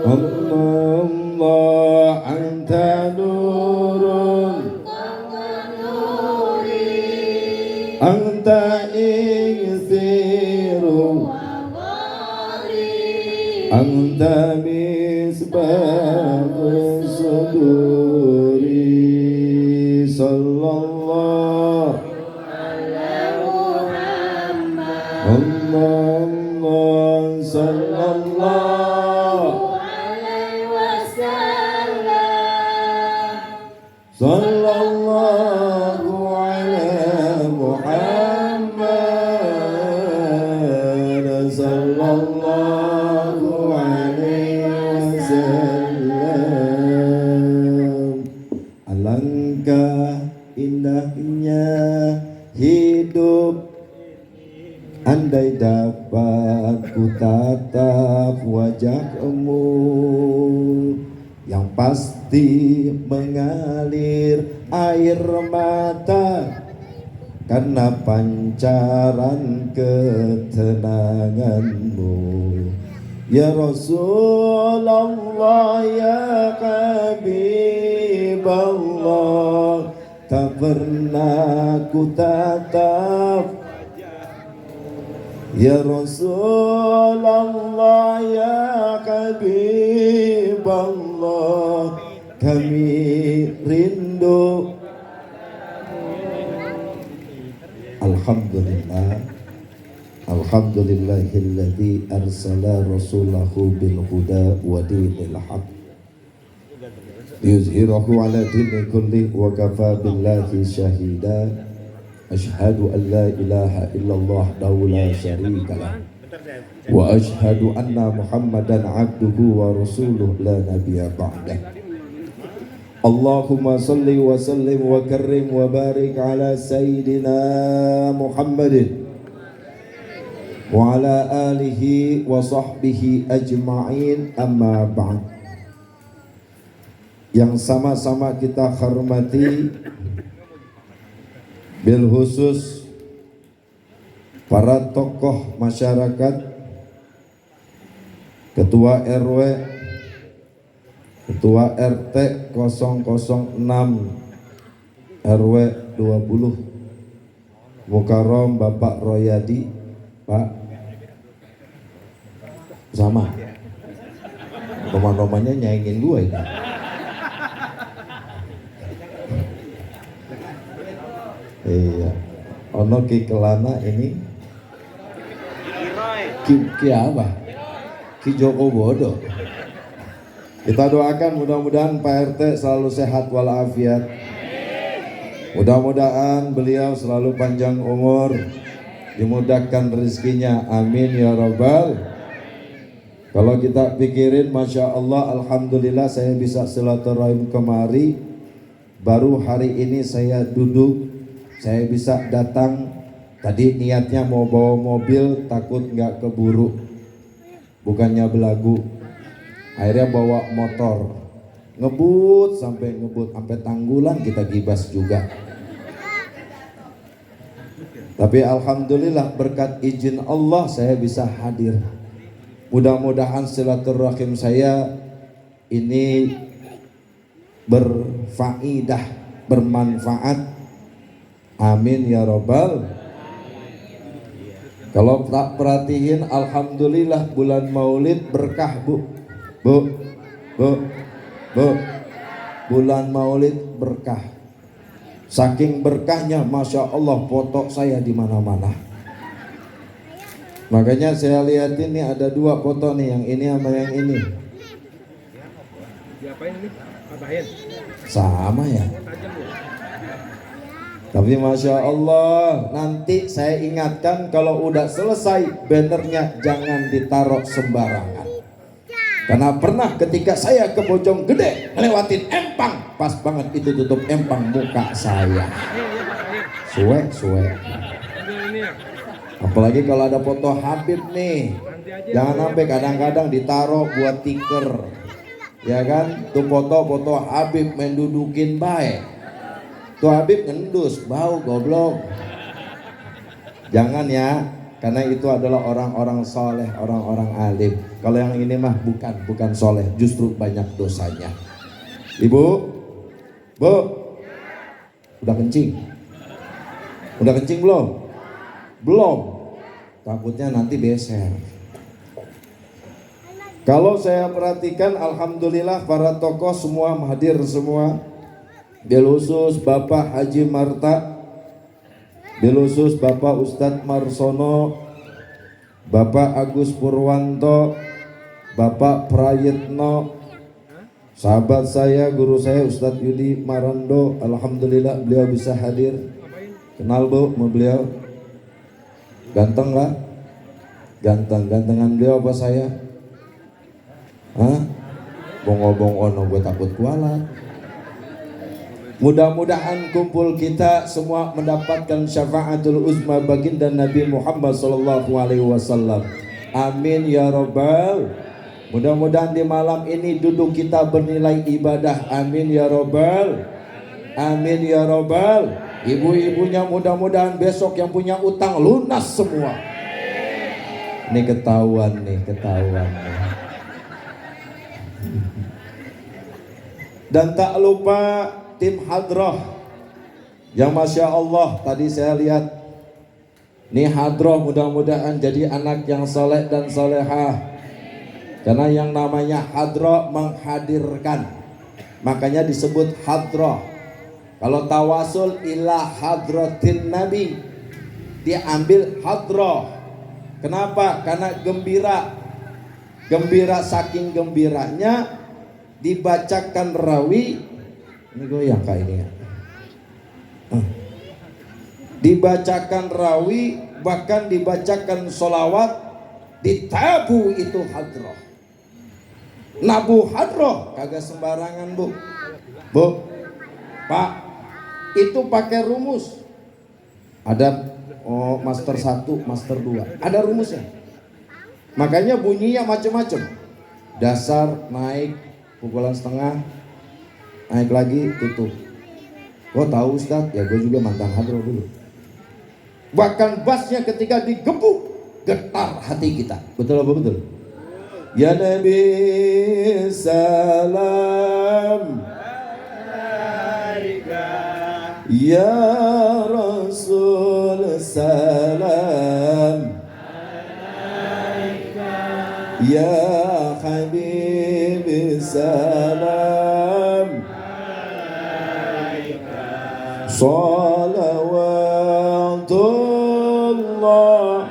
Allah, anta nurun, anta ighsiru, anta misbahus suduri. Sallallahu Allah sallallahu sallallahu ala Muhammad sallallahu alaihi wasallam. Alangkah indahnya hidup andai dapat ku tatap wajahmu yang pasti mengalir air mata karena pancaran ketenanganmu. Ya Rasulullah, ya Habiballah, tak pernah ku tatap. Ya Rasulullah, ya Habiballah, kami rindu. Alhamdulillah, alhamdulillahilladzi arsala rasulahu bil huda wa dinil haq yuzhirahu ala dini kulli wa kafa billahi syahida. Ashhadu an la ilaha illallah wahdahu la syarika lah wa ashhadu anna Muhammadan abduhu wa rasuluh la nabiyya ba'dah. Allahumma salli wa sallim wa karrim wa barik ala sayyidina Muhammadin wa ala alihi wa sahbihi ajma'in, amma ba'd. Yang sama-sama kita hormati, bil khusus para tokoh masyarakat, Ketua RW, Ketua RT 006 RW 20, Mukarram Bapak Royadi, Pak sama roman-romannya nyaingin gua ini. Iya, ono Ki Kelana ini Ki apa? Ki Joko Bodo. Kita doakan mudah-mudahan Pak RT selalu sehat walafiat. Mudah-mudahan beliau selalu panjang umur, dimudahkan rezekinya, amin ya robbal. Kalau kita pikirin, Masya Allah, Alhamdulillah saya bisa silaturahim kemari. Baru hari ini saya duduk, saya bisa datang. Tadi niatnya mau bawa mobil, takut nggak keburu, bukannya belagu. Akhirnya bawa motor, ngebut sampai Tanggulan, kita gibas juga. Tapi alhamdulillah berkat izin Allah saya bisa hadir. Mudah-mudahan silaturahim saya ini berfaidah, bermanfaat. Amin ya robbal. Kalau tak perhatiin, alhamdulillah bulan Maulid berkah, Bu. Bulan Maulid berkah. Saking berkahnya, Masya Allah, foto saya di mana-mana. Makanya saya lihatin nih ada 2 foto nih, yang ini sama yang ini. Diapain ini? Apain? Sama ya. Tapi Masya Allah, nanti saya ingatkan kalau udah selesai bannernya jangan ditaruh sembarangan. Karena pernah ketika saya ke Bojonggede ngelewatin empang, pas banget itu tutup empang muka saya. Suwe. Apalagi kalau ada foto Habib nih, jangan sampai kadang-kadang ditaruh buat tiker. Ya kan, tuh foto Habib mendudukin baik. Tuh Habib ngendus, bau goblok. Jangan ya, karena itu adalah orang-orang soleh, orang-orang alim. Kalau yang ini mah bukan soleh, justru banyak dosanya. Ibu, Bu, udah kencing? Udah kencing belum? Belum. Takutnya nanti beser. Kalau saya perhatikan, alhamdulillah para tokoh semua hadir semua. Bil khusus Bapak Haji Marta, bil khusus Bapak Ustadz Marsono, Bapak Agus Purwanto, Bapak Prayitno, sahabat saya, guru saya Ustadz Yudi Marando. Alhamdulillah beliau bisa hadir. Kenal Bu sama beliau? Ganteng lah. Gantengan beliau apa saya? Hah? Bongo-bongo gue takut kualat. Mudah-mudahan kumpul kita semua mendapatkan syafaatul uzma baginda Nabi Muhammad SAW. Amin ya robbal. Mudah-mudahan di malam ini duduk kita bernilai ibadah. Amin ya robbal. Amin ya robbal. Ibu-ibunya mudah-mudahan besok yang punya utang lunas semua. Ini ketahuan nih. Dan tak lupa tim hadrah yang Masya Allah tadi saya lihat nih, hadrah mudah-mudahan jadi anak yang soleh dan solehah. Karena yang namanya hadrah menghadirkan, makanya disebut hadrah. Kalau tawasul ila hadratin Nabi diambil hadrah. Kenapa? Karena gembira saking gembiranya dibacakan rawi. Ini goyang kayak ini ya. Dibacakan rawi, bahkan dibacakan solawat, ditabu itu hadrah. Nabu hadrah kagak sembarangan Bu. Pak, itu pakai rumus. Ada master 1, master 2, ada rumusnya. Makanya bunyinya macam-macam. Dasar, naik, pukulan setengah, naik lagi, tutup. Kok tahu Ustadz? Ya gue juga mantan hadroh dulu. Bahkan bassnya ketika digebuk, getar hati kita. Betul apa betul? Ya Nabi salam, ya Rasul salam ya Habib salam salawatullah.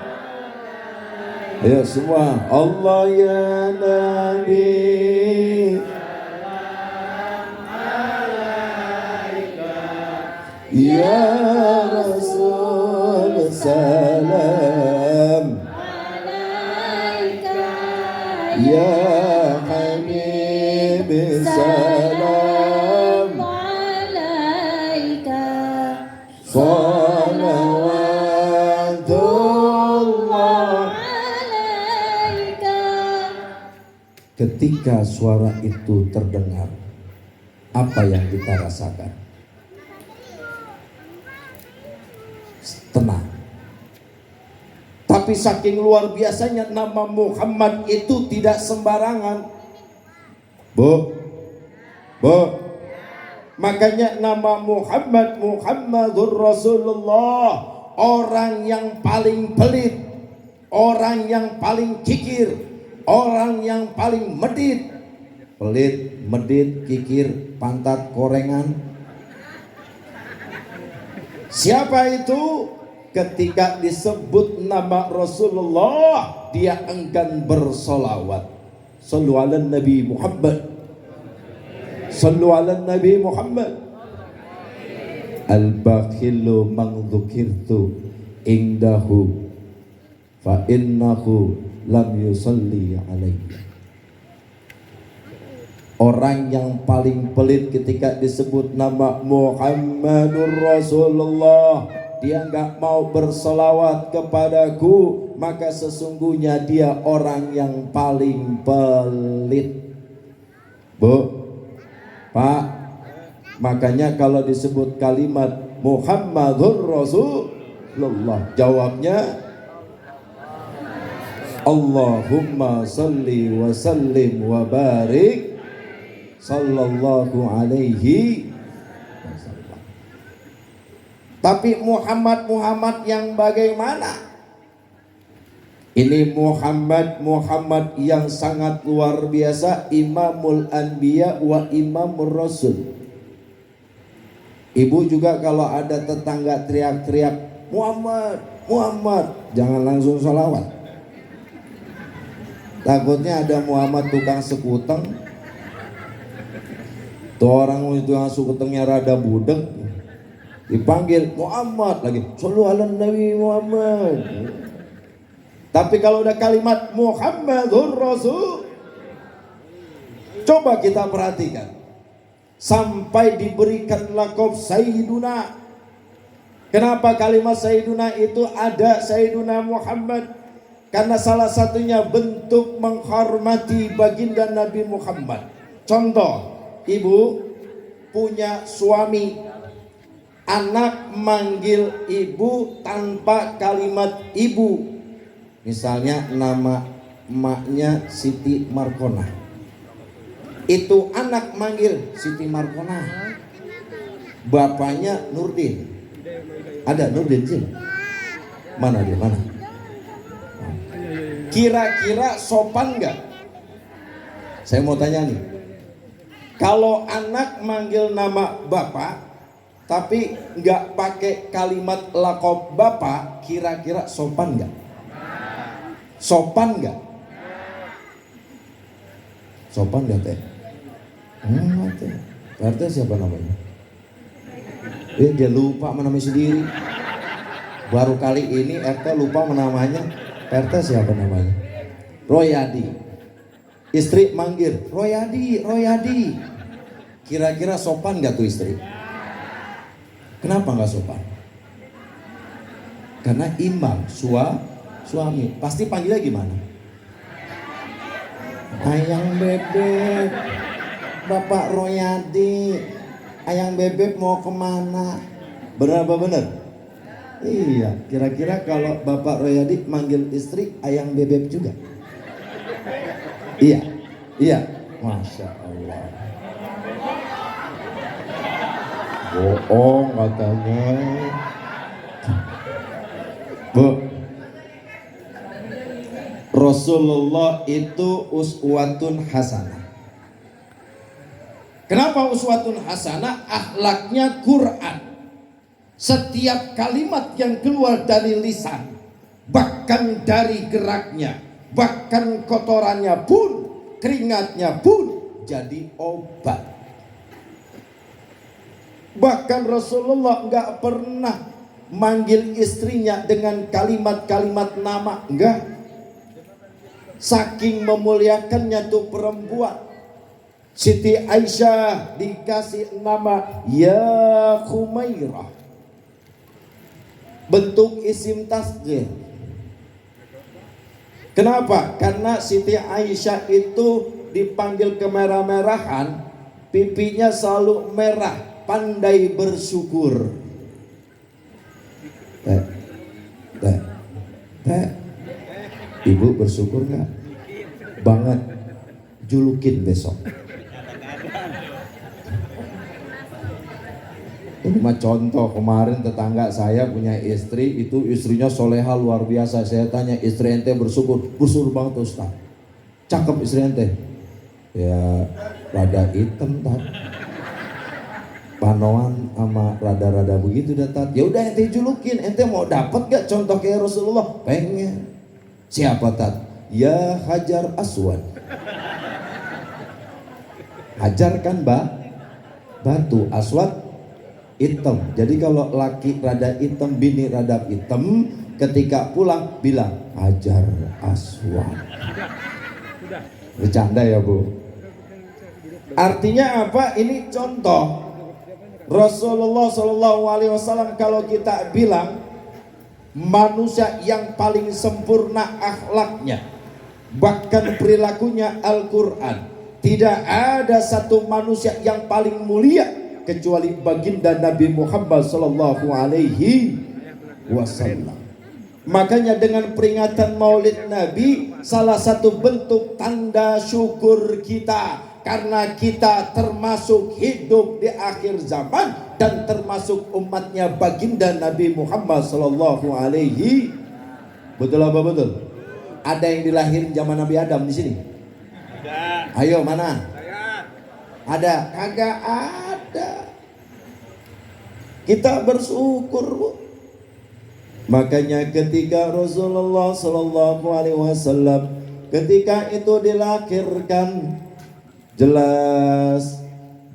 Ya semua, Allah ya Nabi ya Rasul salam ya Habib salam salawatullah. Ketika suara itu terdengar, apa yang kita rasakan? Tenang. Tapi saking luar biasanya nama Muhammad itu tidak sembarangan. Bu. Makanya nama Muhammad, Muhammadur Rasulullah, orang yang paling pelit, orang yang paling kikir, orang yang paling medit. Pelit, medit, kikir, pantat korengan. Siapa itu? Ketika disebut nama Rasulullah, dia enggan bersolawat. Sallu ala Nabi Muhammad. Sallu ala Nabi Muhammad. Al-bakhilu man dzukirtu indahu fa innahu lam yusalli alaihi. Orang yang paling pelit ketika disebut nama Muhammadur Rasulullah, dia enggak mau berselawat kepadaku, maka sesungguhnya dia orang yang paling pelit. Bu, Pak, makanya kalau disebut kalimat Muhammadur Rasulullah, jawabnya Allahumma salli wa sallim wa barik sallallahu alaihi wasallam. Tapi Muhammad yang bagaimana? Ini Muhammad yang sangat luar biasa, Imamul Anbiya wa Imamur Rasul. Ibu juga kalau ada tetangga teriak-teriak Muhammad, jangan langsung sholawat. Takutnya ada Muhammad tukang sekuteng. Tuh orang itu yang sekutengnya rada budek, dipanggil Muhammad lagi, sallu ala Nabi Muhammad. Tapi kalau udah kalimat Muhammadur Rasul, coba kita perhatikan, sampai diberikan laqab Sayyiduna. Kenapa kalimat Sayyiduna itu ada Sayyiduna Muhammad? Karena salah satunya bentuk menghormati baginda Nabi Muhammad. Contoh, ibu punya suami, anak manggil ibu tanpa kalimat ibu. Misalnya nama emaknya Siti Markona, itu anak manggil Siti Markona. Bapaknya Nurdin. Ada Nurdin sih? Mana dia? Mana? Kira-kira sopan nggak? Saya mau tanya nih. Kalau anak manggil nama bapak, tapi nggak pakai kalimat laqab bapak, kira-kira sopan nggak? Sopan nggak? Sopan nggak teh? RT siapa namanya? Dia lupa namanya sendiri. Baru kali ini RT lupa namanya. RT siapa namanya? Royadi. Istri manggil Royadi. Kira-kira sopan nggak tuh istri? Kenapa nggak sopan? Karena imam suami pasti panggilnya gimana? Ayang bebek, Bapak Royadi, Ayang bebek mau kemana? Benar apa benar? Iya, kira-kira kalau Bapak Royadi manggil istri Ayang bebek juga? Iya, Masya Allah. Bohong katanya. Bu, Rasulullah itu uswatun hasanah. Kenapa uswatun hasanah? Akhlaknya Quran. Setiap kalimat yang keluar dari lisan, bahkan dari geraknya, bahkan kotorannya pun, keringatnya pun jadi obat. Bahkan Rasulullah nggak pernah manggil istrinya dengan kalimat-kalimat nama, enggak. Saking memuliakannya tuh perempuan. Siti Aisyah dikasih nama Ya Khumairah, bentuk isim tasghir. Kenapa? Karena Siti Aisyah itu dipanggil kemerah-merahan, pipinya selalu merah, pandai bersyukur. Ibu bersyukur nggak? Banget. Julukin besok. Ini mah contoh, kemarin tetangga saya punya istri, itu istrinya soleha luar biasa. Saya tanya, istri ente bersyukur? Bersyukur banget Ustaz. Cakep istri ente? Ya rada hitam tat, panoan sama rada-rada begitu dah tat. Ya udah ente julukin, ente mau dapat gak contoh kayak Rasulullah? Pengen. Siapa tat? Ya Hajar Aswad. Hajar kan batu, Aswad hitam. Jadi kalau laki rada hitam, bini rada hitam, ketika pulang bilang Hajar Aswad. Bercanda ya Bu. Artinya apa? Ini contoh. Rasulullah SAW kalau kita bilang manusia yang paling sempurna akhlaknya, bahkan perilakunya Al-Quran. Tidak ada satu manusia yang paling mulia kecuali baginda Nabi Muhammad SAW. Makanya dengan peringatan Maulid Nabi, salah satu bentuk tanda syukur kita, karena kita termasuk hidup di akhir zaman dan termasuk umatnya baginda Nabi Muhammad SAW. Betul apa betul? Ada yang dilahirin zaman Nabi Adam di sini? Ayo mana? Ada? Kagak ada. Kita bersyukur Bu. Makanya ketika Rasulullah SAW ketika itu dilahirkan, jelas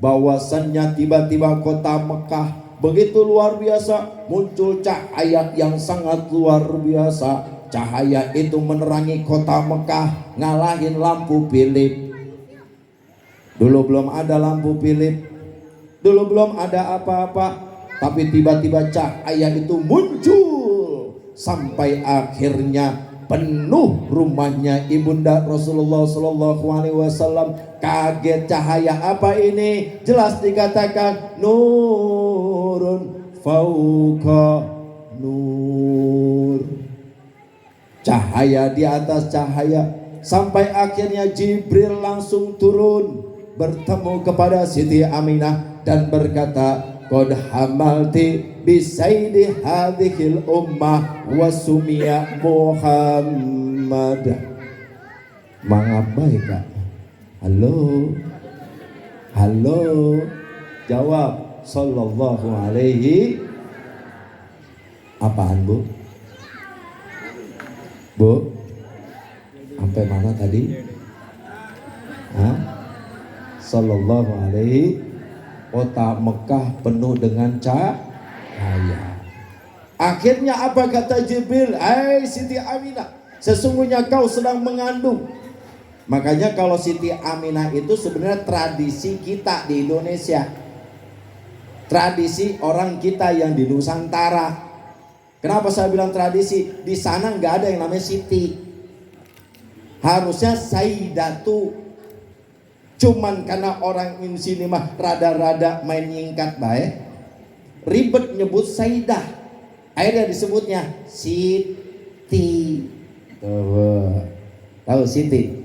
bahwasannya tiba-tiba kota Mekah begitu luar biasa, muncul cahaya yang sangat luar biasa. Cahaya itu menerangi kota Mekah, ngalahin lampu Philip. Dulu belum ada lampu Philip, dulu belum ada apa-apa, tapi tiba-tiba cahaya itu muncul sampai akhirnya penuh rumahnya ibunda Rasulullah SAW. Kaget, cahaya apa ini? Jelas dikatakan nurun fauqa nur, cahaya di atas cahaya. Sampai akhirnya Jibril langsung turun bertemu kepada Siti Aminah dan berkata, qad hamalti bisaidi hadhil ummah wa sumiya Muhammad. Mangabai Kak? Halo, halo, jawab sallallahu alaihi. Apaan Bu? Bu, sampai mana tadi? Hah? Sallallahu alaihi. Kota Mekah penuh dengan cahaya. Akhirnya apa kata Jibril? Hai Siti Aminah, sesungguhnya kau sedang mengandung. Makanya kalau Siti Aminah itu sebenarnya tradisi kita di Indonesia, tradisi orang kita yang di Nusantara. Kenapa saya bilang tradisi? Di sana nggak ada yang namanya Siti, harusnya Sayyidatu. Cuman karena orang di sini mah rada-rada main nyingkat baik, ribet nyebut Sayyidah, akhirnya disebutnya Siti. Tahu Siti?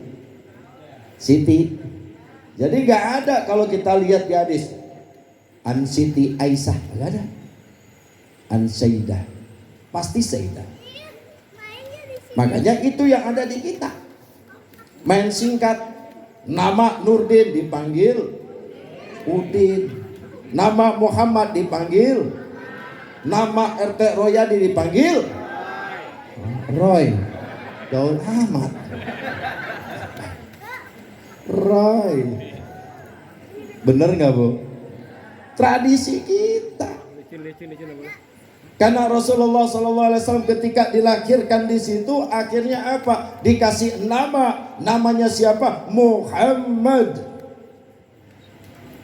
Siti. Jadi nggak ada kalau kita lihat di hadis An Siti Aisyah, nggak ada. An Sayyidah, pasti Sayyidah. Makanya itu yang ada di kita. Main singkat, nama Nurdin dipanggil Udin, nama Muhammad dipanggil, nama RT Royadi dipanggil Roy. Gaul amat. Roy. Bener nggak Bu? Tradisi kita. Karena Rasulullah SAW ketika dilahirkan di situ akhirnya apa? Dikasih nama, namanya siapa? Muhammad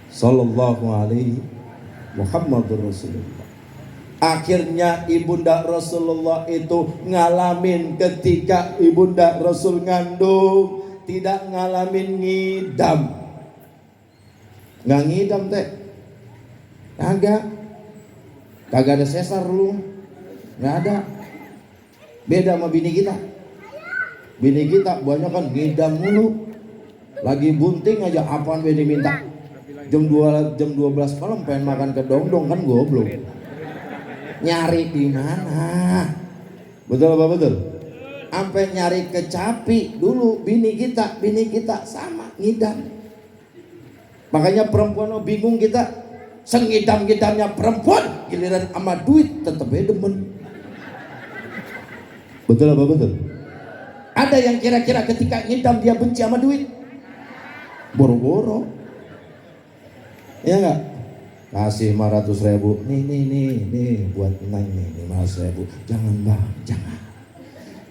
Sallallahu Alaihi Muhammadur Rasulullah. Akhirnya ibunda Rasulullah itu ngalamin ketika ibunda Rasul ngandung, tidak ngalamin ngidam. Nggak ngidam teh, kagak ada sesar lu, nggak ada. Beda sama bini kita. Bini kita banyak kan ngidam mulu, lagi bunting aja apaan bini minta. Jam 12 malam pengen makan kedongdong kan goblok. Nyari di mana? Betul apa betul? Sampai nyari kecapi dulu bini kita sama ngidam. Makanya perempuan bingung kita, sengidam-ngidamnya perempuan, giliran sama duit tetep demen. Betul apa betul? Ada yang kira-kira ketika ngidam dia benci sama duit? Boro-boro. Ya enggak? Kasih 500.000. Nih buat Neng nih 500.000. Jangan bang,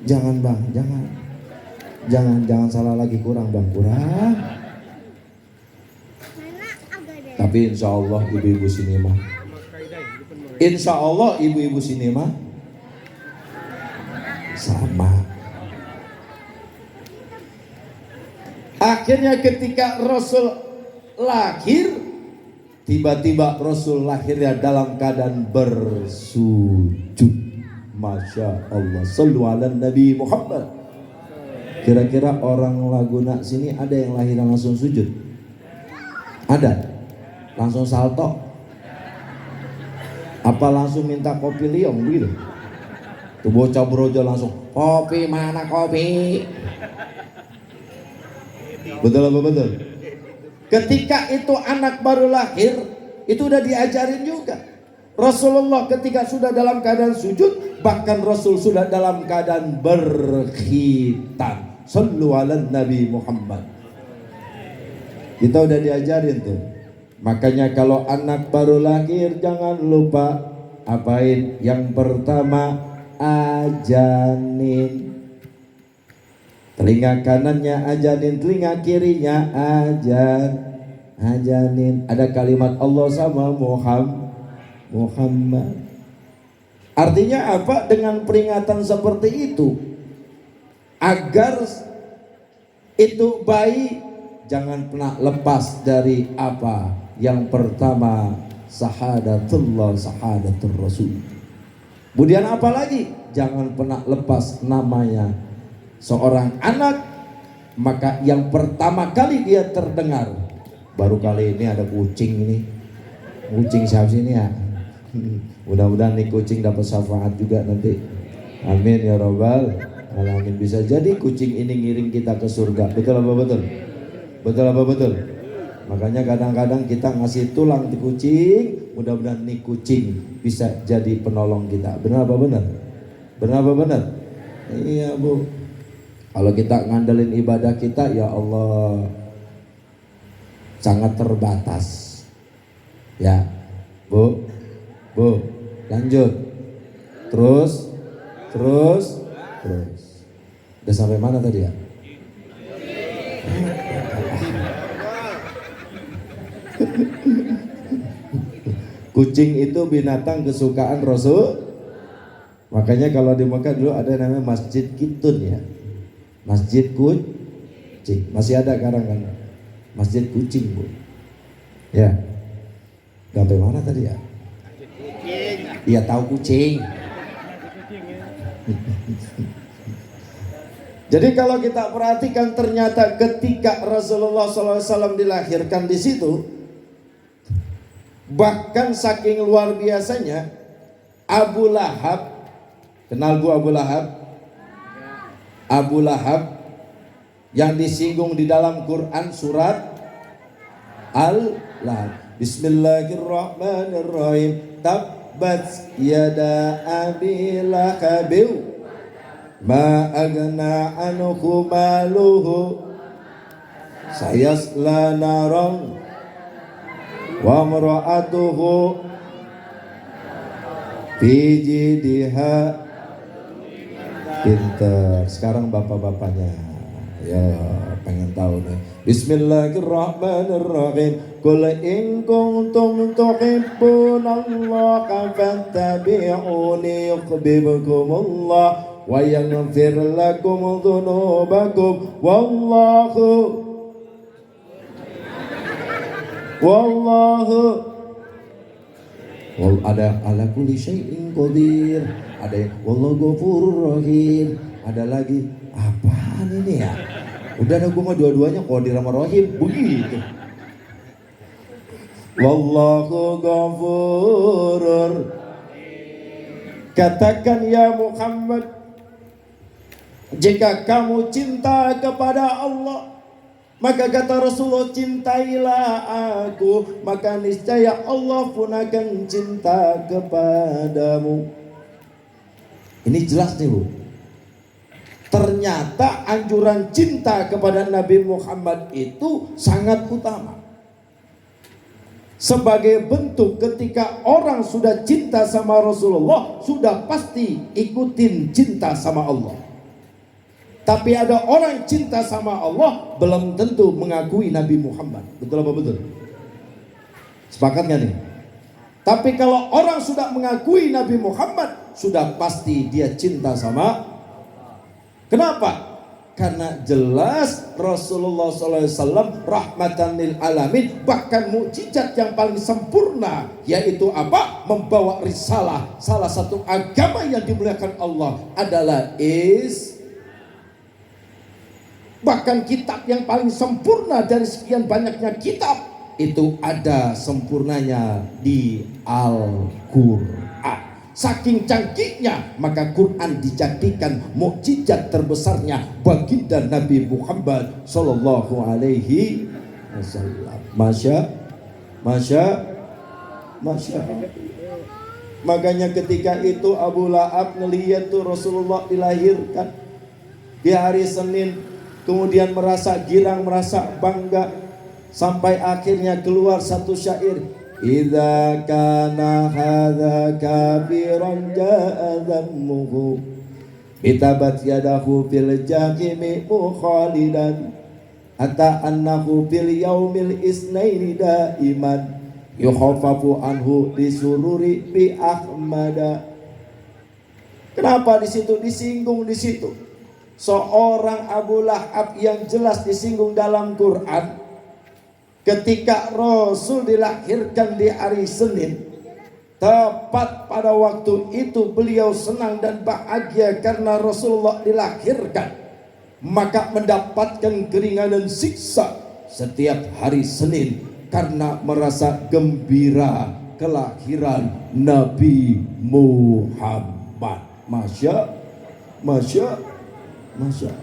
jangan bang, jangan salah lagi, kurang bang, kurang. Tapi insya Allah ibu-ibu sini mah, insya Allah ibu-ibu sini mah sama. Akhirnya ketika Rasul lahir, tiba-tiba Rasul lahirnya dalam keadaan bersujud. Masya Allah. Sallu ala Nabi Muhammad. Kira-kira orang Laguna sini ada yang lahiran langsung sujud? Ada? Langsung salto? Apa langsung minta kopi liong begitu? Tuh bocah brojo langsung, kopi mana kopi? Betul apa betul? Ketika itu anak baru lahir, itu udah diajarin juga. Rasulullah ketika sudah dalam keadaan sujud, bahkan Rasul sudah dalam keadaan berkhitan. Sallu ala Nabi Muhammad. Kita udah diajarin tuh. Makanya kalau anak baru lahir jangan lupa apain? Yang pertama ajanin. Telinga kanannya ajanin, telinga kirinya ajanin. Ada kalimat Allah sama Muhammad. Artinya apa? Dengan peringatan seperti itu, agar itu bayi jangan pernah lepas dari apa? Yang pertama syahadatullah, syahadatul Rasul. Kemudian apa lagi? Jangan pernah lepas namanya seorang anak. Maka yang pertama kali dia terdengar, baru kali ini ada kucing ini. Kucing siapa sih ini ya? Mudah-mudahan nih kucing dapat syafaat juga nanti. Amin ya robbal alamin. Bisa jadi kucing ini ngiring kita ke surga. Betul apa betul? Betul apa betul? Makanya kadang-kadang kita ngasih tulang di kucing, mudah-mudahan nih kucing bisa jadi penolong kita. Benar apa benar? Benar apa benar? Iya Bu. Kalau kita ngandelin ibadah kita, ya Allah, sangat terbatas. Ya, Bu, lanjut. Terus. Udah sampai mana tadi ya? Kucing itu binatang kesukaan Rasul. Makanya kalau di Mekah dulu ada namanya Masjid Kitun ya. Masjid kucing. Masih ada sekarang kan? Masjid kucing Bu. Ya. Sampai mana tadi ya? Iya tahu kucing. Jadi kalau kita perhatikan ternyata ketika Rasulullah SAW dilahirkan di situ, bahkan saking luar biasanya Abu Lahab, kenal Bu Abu Lahab? Abu Lahab yang disinggung di dalam Quran surat Al-Lahab. Bismillahirrahmanirrahim. Tabbat yada abi lahabin ma agna anhu maluhu sayasla naran wa imra'atuhu fi jidha. Pinter. Sekarang bapak-bapaknya ya pengen tahu nih. Bismillahirrahmanirrahim. Qul in kuntum tuhibbunallaha fattabi'uni yuhibbukumullah wa yaghfir lakum dzunubakum wallahu ada ala kulli syai'in qadir, ada yang wallahu ghafurur rahim, ada lagi apaan ini ya? Udah ada gua mah dua-duanya qadir sama rahim begitu. Wallahu ghafurur. Katakan ya Muhammad, jika kamu cinta kepada Allah, maka kata Rasulullah, cintailah aku, maka niscaya Allah pun akan cinta kepadamu. Ini jelas nih Bu. Ternyata anjuran cinta kepada Nabi Muhammad itu sangat utama. Sebagai bentuk ketika orang sudah cinta sama Rasulullah, sudah pasti ikutin cinta sama Allah. Tapi ada orang cinta sama Allah belum tentu mengakui Nabi Muhammad. Betul apa betul? Sepakat gak nih? Tapi kalau orang sudah mengakui Nabi Muhammad, sudah pasti dia cinta sama. Kenapa? Karena jelas Rasulullah SAW rahmatan lil alamin, bahkan mukjizat yang paling sempurna, yaitu apa? Membawa risalah. Salah satu agama yang dimuliakan Allah adalah bahkan kitab yang paling sempurna dari sekian banyaknya kitab, itu ada sempurnanya di Al-Quran. Saking canggihnya, maka Quran dijadikan mukjizat terbesarnya baginda Nabi Muhammad Sallallahu Alaihi Wasallam. Masya. Makanya ketika itu Abu Lahab ngelihat tuh Rasulullah dilahirkan di hari Senin, kemudian merasa girang, merasa bangga, sampai akhirnya keluar satu syair. Idza kana hadza kabiran jaa dhammuhu bitabat yadahu fil jahimi mukhalidan hatta annahu fil yaumil isnaini daiman yukhaffafu anhu bisururi bi ahmada. Kenapa di situ disinggung di situ? Seorang Abu Lahab yang jelas disinggung dalam Quran. Ketika Rasul dilahirkan di hari Senin, tepat pada waktu itu beliau senang dan bahagia karena Rasulullah dilahirkan, maka mendapatkan keringanan siksa setiap hari Senin karena merasa gembira kelahiran Nabi Muhammad. Masya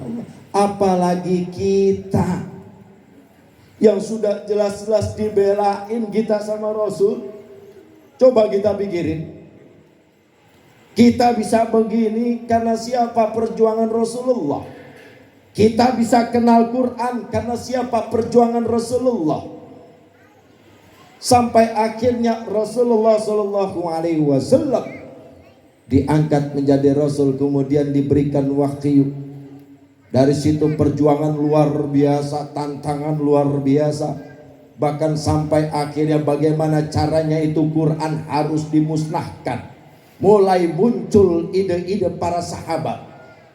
Allah. Apalagi kita yang sudah jelas-jelas dibelain kita sama Rasul. Coba kita pikirin, kita bisa begini karena siapa? Perjuangan Rasulullah. Kita bisa kenal Quran karena siapa? Perjuangan Rasulullah. Sampai akhirnya Rasulullah Sallallahu Alaihi Wasallam diangkat menjadi Rasul, kemudian diberikan wahyu. Dari situ perjuangan luar biasa, tantangan luar biasa. Bahkan sampai akhirnya bagaimana caranya itu Quran harus dimusnahkan. Mulai muncul ide-ide para sahabat.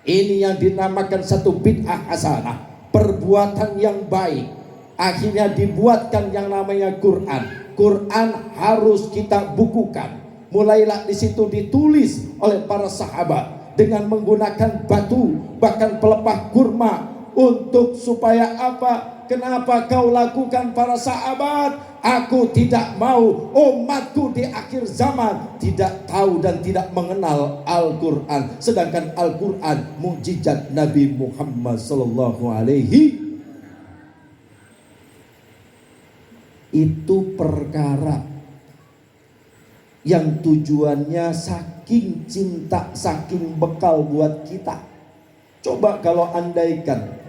Ini yang dinamakan satu bid'ah hasanah, perbuatan yang baik. Akhirnya dibuatkan yang namanya Quran. Quran harus kita bukukan. Mulailah di situ ditulis oleh para sahabat dengan menggunakan batu, bahkan pelepah kurma, Untuk supaya apa? Kenapa kau lakukan para sahabat? Aku tidak mau umatku di akhir zaman tidak tahu dan tidak mengenal Al-Quran. Sedangkan Al-Quran mukjizat Nabi Muhammad sallallahu alaihi. Itu perkara yang tujuannya saking cinta, saking bekal buat kita. Coba kalau andaikan,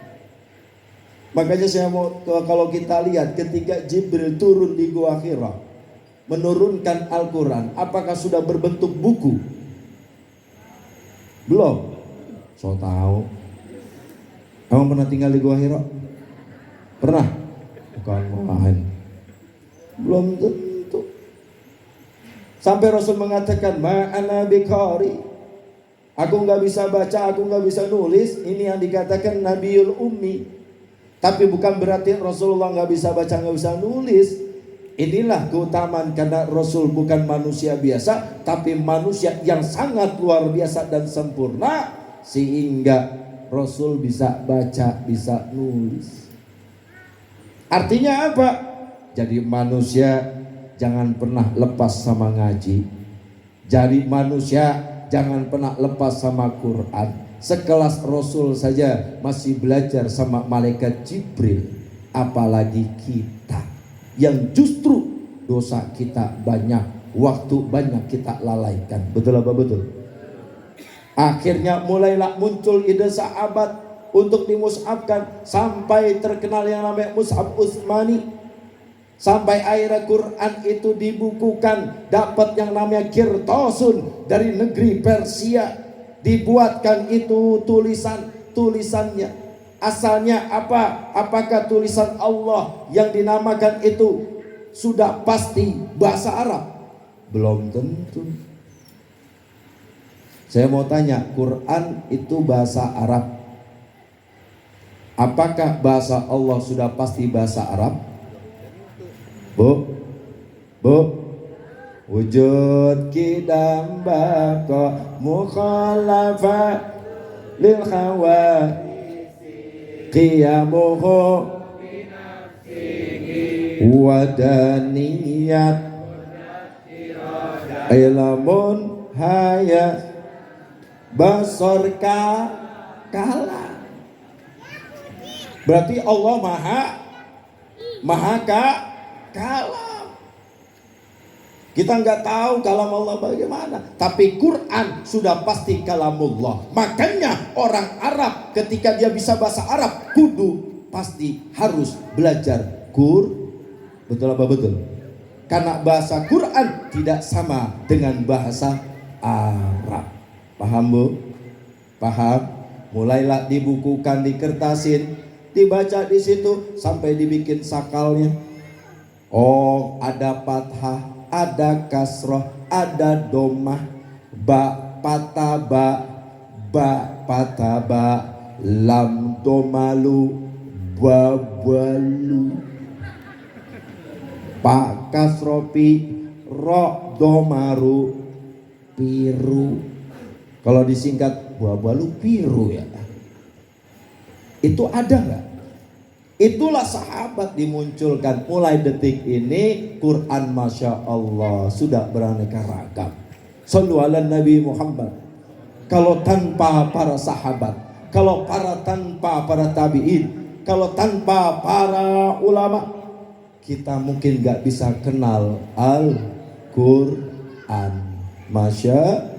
makanya saya mau, kalau kita lihat ketika Jibril turun di Gua Hira menurunkan Al-Quran, apakah sudah berbentuk buku? Belum. So tahu. Kamu pernah tinggal di Gua Hira? Pernah? Bukan main. Belum tentu. Sampai Rasul mengatakan, ma'ana biqari, aku nggak bisa baca, aku nggak bisa nulis. Ini yang dikatakan Nabiul Ummi. Tapi bukan berarti Rasulullah nggak bisa baca, nggak bisa nulis. Inilah keutamaan, karena Rasul bukan manusia biasa, tapi manusia yang sangat luar biasa dan sempurna, sehingga Rasul bisa baca, bisa nulis. Artinya apa? Jadi manusia jangan pernah lepas sama ngaji. Jadi manusia jangan pernah lepas sama Quran. Sekelas Rasul saja masih belajar sama malaikat Jibril, apalagi kita yang justru dosa kita banyak, waktu banyak kita lalaikan. Betul apa betul? Akhirnya mulailah muncul ide sahabat untuk dimus'habkan, sampai terkenal yang namanya Mushaf Utsmani. Sampai akhirnya Quran itu dibukukan, dapat yang namanya Qirtasun dari negeri Persia. Dibuatkan itu tulisannya. Asalnya apa? Apakah tulisan Allah yang dinamakan itu sudah pasti bahasa Arab? Belum tentu. Saya mau tanya, Quran itu bahasa Arab. Apakah bahasa Allah sudah pasti bahasa Arab? Bu, wujud kidam bako mukhalafa lil hawa qiyamuhu wadaniyat ilmun hayat basorka kala. Berarti Allah maha kalam. Kita nggak tahu kalam Allah bagaimana, tapi Quran sudah pasti kalamullah. Makanya orang Arab ketika dia bisa bahasa Arab, kudu pasti harus belajar betul apa betul? Karena bahasa Quran tidak sama dengan bahasa Arab. Paham Bu? Paham? Mulailah dibukukan, dikertasin, dibaca di situ sampai dibikin sakalnya. Oh, ada fathah, ada kasroh, ada domah, ba pataba, lam domalu, babalu, pa kasropi, ro domaru, piru. Kalau disingkat babalu piru ya. Itu ada nggak? Itulah sahabat dimunculkan. Mulai detik ini Quran Masya Allah sudah beraneka ragam. Sallu ala Nabi Muhammad. Kalau tanpa para sahabat, kalau tanpa para tabi'in, kalau tanpa para ulama, kita mungkin gak bisa kenal Al-Quran. Masya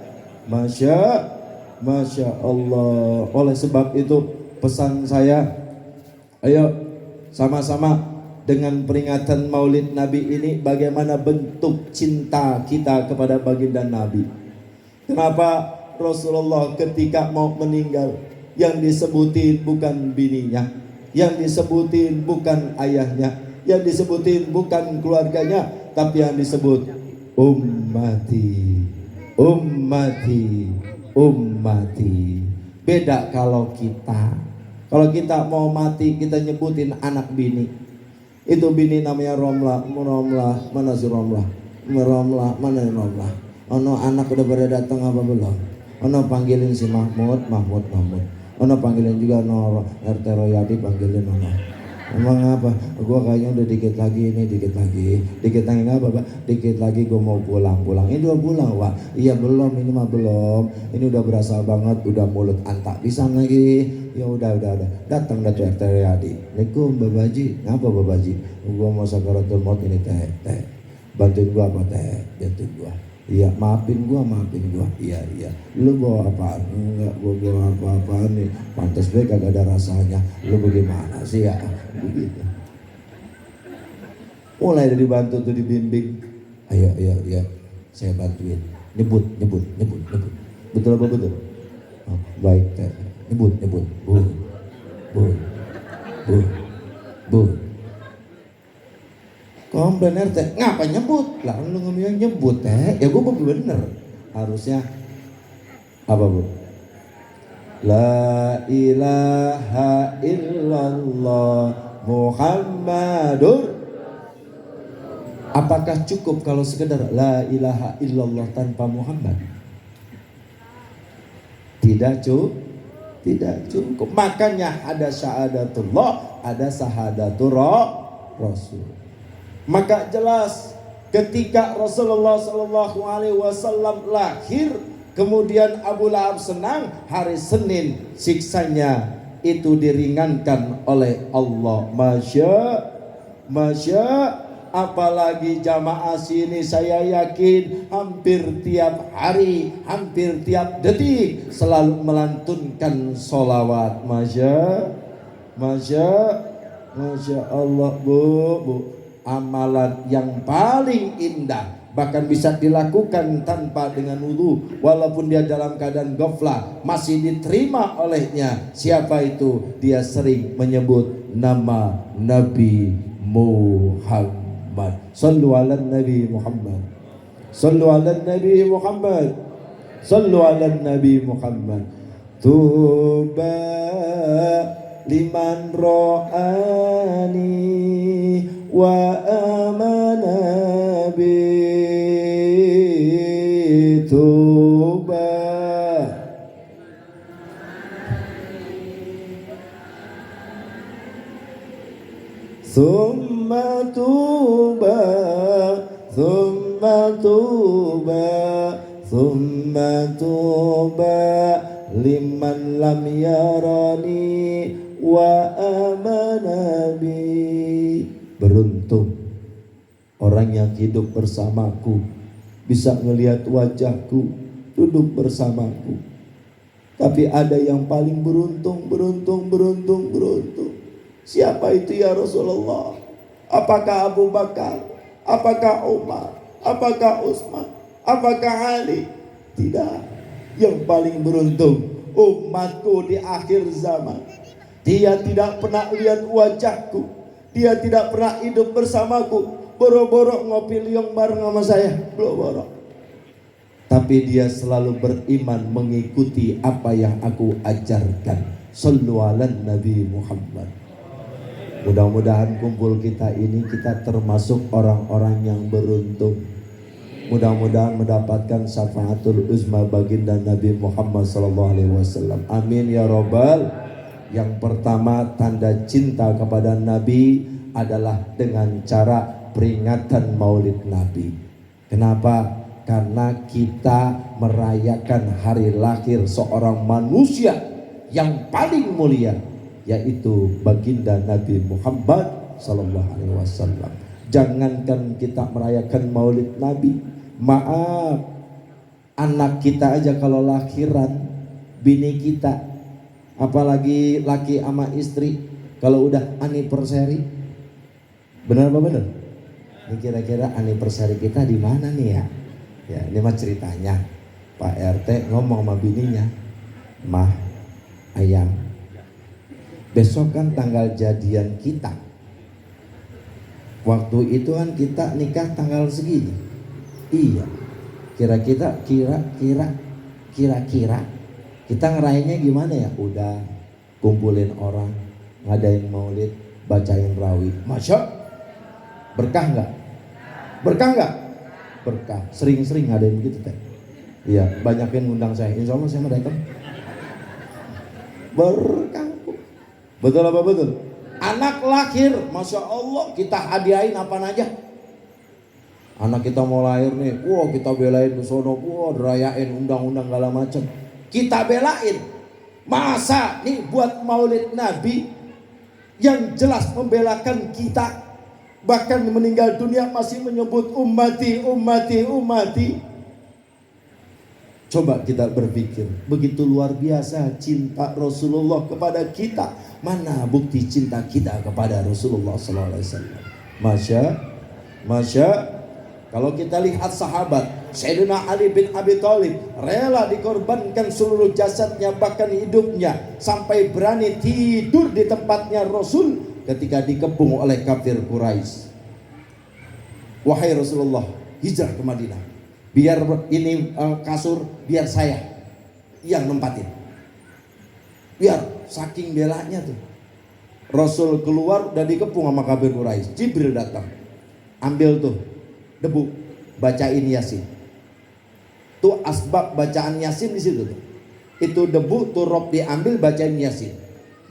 Allah. Oleh sebab itu pesan saya, ayo sama-sama dengan peringatan Maulid Nabi ini, bagaimana bentuk cinta kita kepada baginda Nabi. Kenapa Rasulullah ketika mau meninggal, yang disebutin bukan bininya, yang disebutin bukan ayahnya, yang disebutin bukan keluarganya, tapi yang disebut ummati. Beda kalau kita mau mati, kita nyebutin anak bini. Itu bini namanya Romlah, mana si Romlah? Mana Romlah? Ono anak udah pada datang apa belum? Ono panggilin si Mahmud. Ono panggilin juga no RT Royadi panggilin ono. Emang apa? Gua kayaknya udah dikit lagi dikit lagi apa Pak? Dikit lagi gua mau pulang. Ini udah pulang Pak? Iya belum, ini mah belum. Ini udah berasa banget, udah mulut antak pisan lagi. Ya udah. Datang dah tuh RT Royadi. Assalamualaikum Babaji. Ngapa Babaji? Gua mau sakaratul maut ini teh. Bantuin gua apa teh? Bantuin gua. Iya, maafin gua. Iya. Lu bawa apaan? Enggak, gua bawa apa-apaan nih. Pantes gue kagak ada rasanya. Lu bagaimana sih ya? Begitu. Mulai dari bantu tuh dibimbing. Ayo. Saya bantuin. Nyebut. Betul apa betul? Oh, baik, teh. Nyebut. Bu. Komplain RT, ngapa nyebut? Lah lu ngomong nyebut teh, ya gue bener. Harusnya apa Bu? La ilaha illallah Muhammadur. Apakah cukup kalau sekedar la ilaha illallah tanpa Muhammad? Tidak cukup. Makanya ada syahadatullah, ada syahadatur Rasul. Maka jelas ketika Rasulullah SAW lahir, kemudian Abu Lahab senang, hari Senin siksanya itu diringankan oleh Allah. Masya, apalagi jamaah sini saya yakin hampir tiap hari, hampir tiap detik selalu melantunkan sholawat. Masya Allah Bu. Amalan yang paling indah bahkan bisa dilakukan tanpa dengan wudu, walaupun dia dalam keadaan ghaflah masih diterima olehnya. Siapa itu? Dia sering menyebut nama Nabi Muhammad. Sallu ala Nabi Muhammad. Sallu ala Nabi Muhammad. Sallu ala Nabi Muhammad. Tuba liman ro'ani wa amana bi. Tuba thumma tuba thumma tuba liman lam yarani wa amana bi. Beruntung orang yang hidup bersamaku, bisa melihat wajahku, duduk bersamaku. Tapi ada yang paling beruntung. Siapa itu ya Rasulullah? Apakah Abu Bakar? Apakah Umar? Apakah Utsman? Apakah Ali? Tidak. Yang paling beruntung umatku di akhir zaman. Dia tidak pernah lihat wajahku. Dia tidak pernah hidup bersamaku. Boro-boro ngopi liong bareng sama saya. Boro-boro. Tapi dia selalu beriman mengikuti apa yang aku ajarkan. Sallu ala Nabi Muhammad. Mudah-mudahan kumpul kita ini kita termasuk orang-orang yang beruntung. Mudah-mudahan mendapatkan syafaatul uzma baginda Nabi Muhammad SAW. Amin ya Rabbal. Yang pertama, tanda cinta kepada Nabi adalah dengan cara peringatan Maulid Nabi. Kenapa? Karena kita merayakan hari lahir seorang manusia yang paling mulia, yaitu baginda Nabi Muhammad SAW. Jangankan kita merayakan Maulid Nabi, maaf, anak kita aja kalau lahiran, bini kita, apalagi laki sama istri, kalau udah anniversary, benar apa benar? Ini kira-kira anniversary kita di mana nih ya? Ya, ini mah ceritanya Pak RT ngomong sama bininya, mah ayam, besok kan tanggal jadian kita. Waktu itu kan kita nikah tanggal segini. Iya. Kira-kira kita ngerayainnya gimana ya? Udah kumpulin orang, ngadain maulid, bacain rawi. Masya, berkah nggak? Berkah nggak? Berkah. Sering-sering ngadain begitu teh. Iya, banyakin ngundang saya. Insya Allah saya mau datang. berkah. Betul apa betul? Anak lahir, Masya Allah, kita hadiahin apa aja. Anak kita mau lahir nih, wah kita belain ke sono, wah dirayain undang-undang segala macam. Kita belain. Masa nih buat Maulid Nabi yang jelas membelakan kita, bahkan meninggal dunia masih menyebut ummati, ummati, ummati. Coba kita berpikir, begitu luar biasa cinta Rasulullah kepada kita. Mana bukti cinta kita kepada Rasulullah SAW? Masya, kalau kita lihat sahabat, Sayyidina Ali bin Abi Thalib rela dikorbankan seluruh jasadnya, bahkan hidupnya, sampai berani tidur di tempatnya Rasul ketika dikepung oleh kafir Quraisy. Wahai Rasulullah, hijrah ke Madinah. Biar ini kasur, biar saya yang nempatin. Biar saking belanya tuh. Rasul keluar udah dikepung sama kafir Quraisy. Jibril datang. Ambil tuh debu, bacain Yasin. Tuh asbab bacaan Yasin di situ tuh. Itu debu tuh rob diambil, bacain Yasin.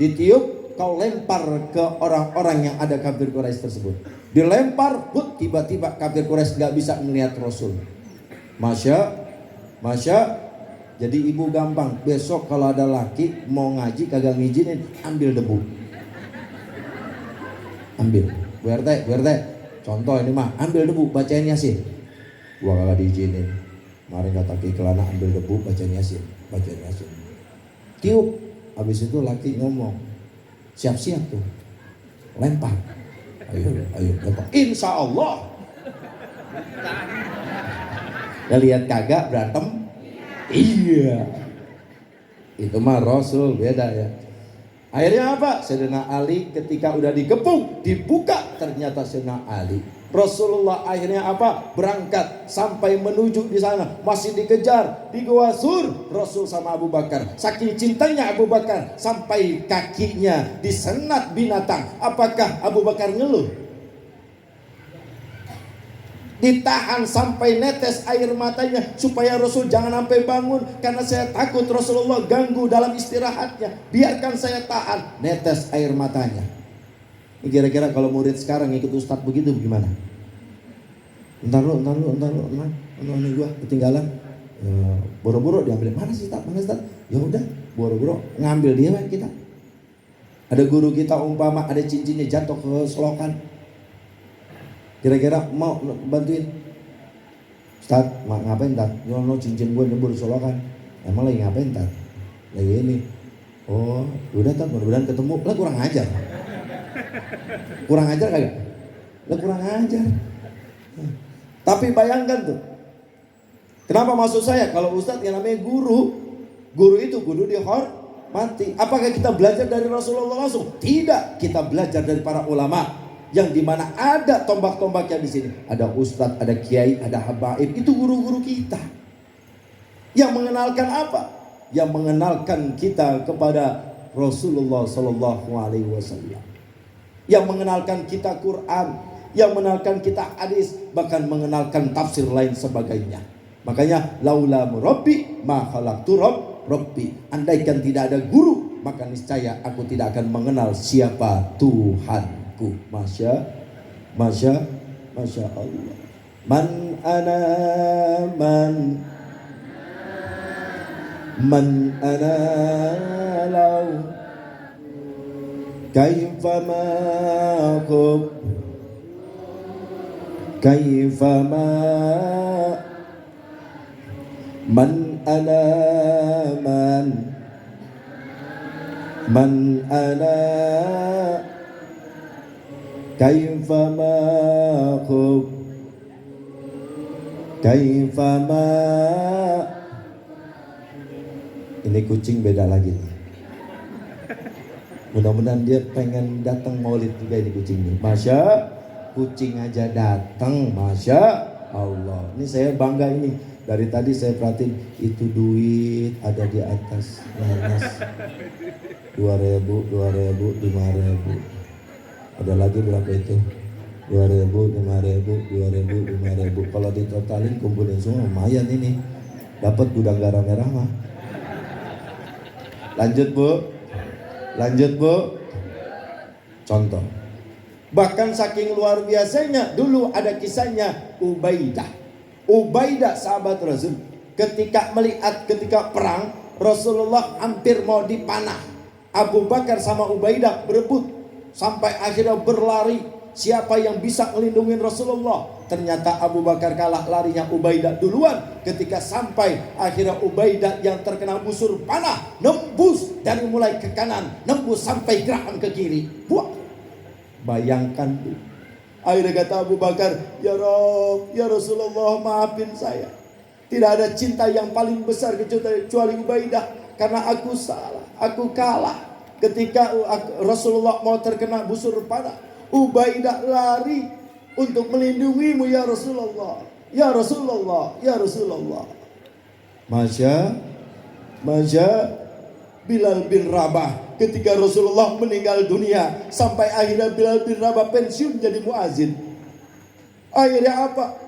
Ditiup, kau lempar ke orang-orang yang ada kafir Quraisy tersebut. Dilempar, tiba-tiba kafir Quraisy nggak bisa melihat Rasul. Masya, jadi ibu gampang. Besok kalau ada laki mau ngaji kagak ngizinin, ambil debu. Ambil, Bu RT, contoh ini mah, ambil debu, bacain Yasin. Gua kagak diizinin. Kemarin kata Ki Kelana, ambil debu, bacain Yasin. Tiup, habis itu laki ngomong, siap-siap tuh, lempar. Ayo, lempar. Insya Allah. Ya lihat kagak berantem? Iya. Itu mah Rasul, beda ya. Akhirnya apa? Sayyidina Ali ketika udah dikepung, dibuka, ternyata Sayyidina Ali. Rasulullah akhirnya apa? Berangkat sampai menuju di sana, masih dikejar di Gua Sur. Rasul sama Abu Bakar, saking cintanya Abu Bakar sampai kakinya disengat binatang. Apakah Abu Bakar ngeluh? Ditahan sampai netes air matanya supaya Rasul jangan sampai bangun, karena saya takut Rasulullah ganggu dalam istirahatnya. Biarkan saya tahan, netes air matanya. Ini kira-kira kalau murid sekarang ikut ustadz begitu gimana? Entar lu, ini gua ketinggalan. Boro-boro diambil, mana sih Ustaz? Ya udah, boro-boro ngambil dia kita. Ada guru kita umpama ada cincinnya jatuh ke selokan. Kira-kira mau bantuin? Ustaz, ngapain Tat? No, cincin gue nyebur solokan. Emang lagi ngapain Tat? Lagi ini. Oh, udah Tat, mudah-mudahan ketemu. Lah kurang ajar. Kurang ajar kagak? Lah kurang ajar. Tapi bayangkan tuh. Kenapa maksud saya? Kalau Ustaz yang namanya guru itu kudu dihormati. Apakah kita belajar dari Rasulullah langsung? Tidak, kita belajar dari para ulama. Yang dimana ada tombak-tombaknya di sini, ada ustadz, ada kiai, ada habaib, itu guru-guru kita. Yang mengenalkan apa? Yang mengenalkan kita kepada Rasulullah Sallallahu Alaihi Wasallam. Yang mengenalkan kita Quran, yang mengenalkan kita hadis, bahkan mengenalkan tafsir lain sebagainya. Makanya laula murabbi ma khalaqtu rabbi. Andaikan tidak ada guru, maka niscaya aku tidak akan mengenal siapa Tuhan. Masya Allah. Man ana law kaifa ma khub kaifa ma man ana kaifama khub kaifama. Ini kucing beda lagi nih. Mudah-mudahan dia pengen datang maulid juga ini kucing ini. Masya, kucing aja datang, Masya Allah. Ini saya bangga ini. Dari tadi saya perhatiin itu duit ada di atas nanas. 2.000, 5.000. Ada lagi berapa itu? 2.000, 5.000, 2.000, 5.000. Kalau ditotalin kumpulin semua lumayan ini. Dapat gudang garam merah mah. Lanjut Bu. Lanjut Bu. Contoh. Bahkan saking luar biasanya, dulu ada kisahnya Ubaidah. Ubaidah sahabat Rasul. Ketika perang, Rasulullah hampir mau dipanah. Abu Bakar sama Ubaidah berebut. Sampai akhirnya berlari. Siapa yang bisa melindungi Rasulullah? Ternyata Abu Bakar kalah, larinya Ubaidah duluan. Ketika sampai akhirnya Ubaidah yang terkena busur panah nembus dari mulai ke kanan, nembus sampai gerakan ke kiri. Buat. Bayangkan tuh. Akhirnya kata Abu Bakar, ya Rabb, ya Rasulullah, maafin saya. Tidak ada cinta yang paling besar kecuali Ubaidah. Karena aku salah, aku kalah. Ketika Rasulullah mau terkena busur panah, Ubaidah lari untuk melindungimu ya Rasulullah. Ya Rasulullah, ya Rasulullah. Masya Bilal bin Rabah ketika Rasulullah meninggal dunia, sampai akhirnya Bilal bin Rabah pensiun jadi muazin. Akhirnya apa?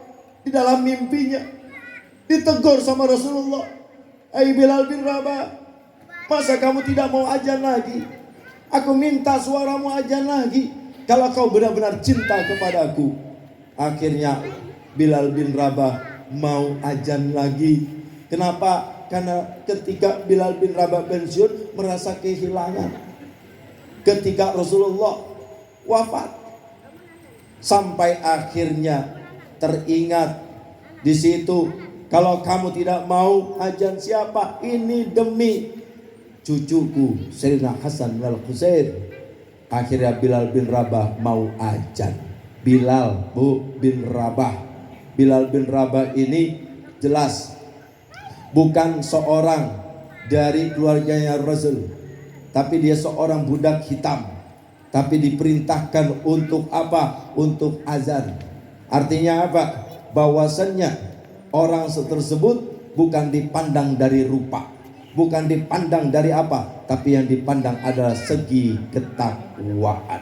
Di dalam mimpinya ditegur sama Rasulullah. Hai Bilal bin Rabah, masa kamu tidak mau azan lagi? Aku minta suaramu azan lagi kalau kau benar-benar cinta kepadaku. Akhirnya Bilal bin Rabah mau azan lagi. Kenapa? Karena ketika Bilal bin Rabah pensiun merasa kehilangan. Ketika Rasulullah wafat, sampai akhirnya teringat di situ, kalau kamu tidak mau azan siapa? Ini demi cucuku Sayyidina Hasan wal Husain. Akhirnya Bilal bin Rabah mau azan. Bilal bin Rabah. Bilal bin Rabah ini jelas bukan seorang dari keluarganya Rasul, tapi dia seorang budak hitam. Tapi diperintahkan untuk apa? Untuk azan. Artinya apa? Bahwasannya orang tersebut bukan dipandang dari rupa, bukan dipandang dari apa, tapi yang dipandang adalah segi ketakwaan.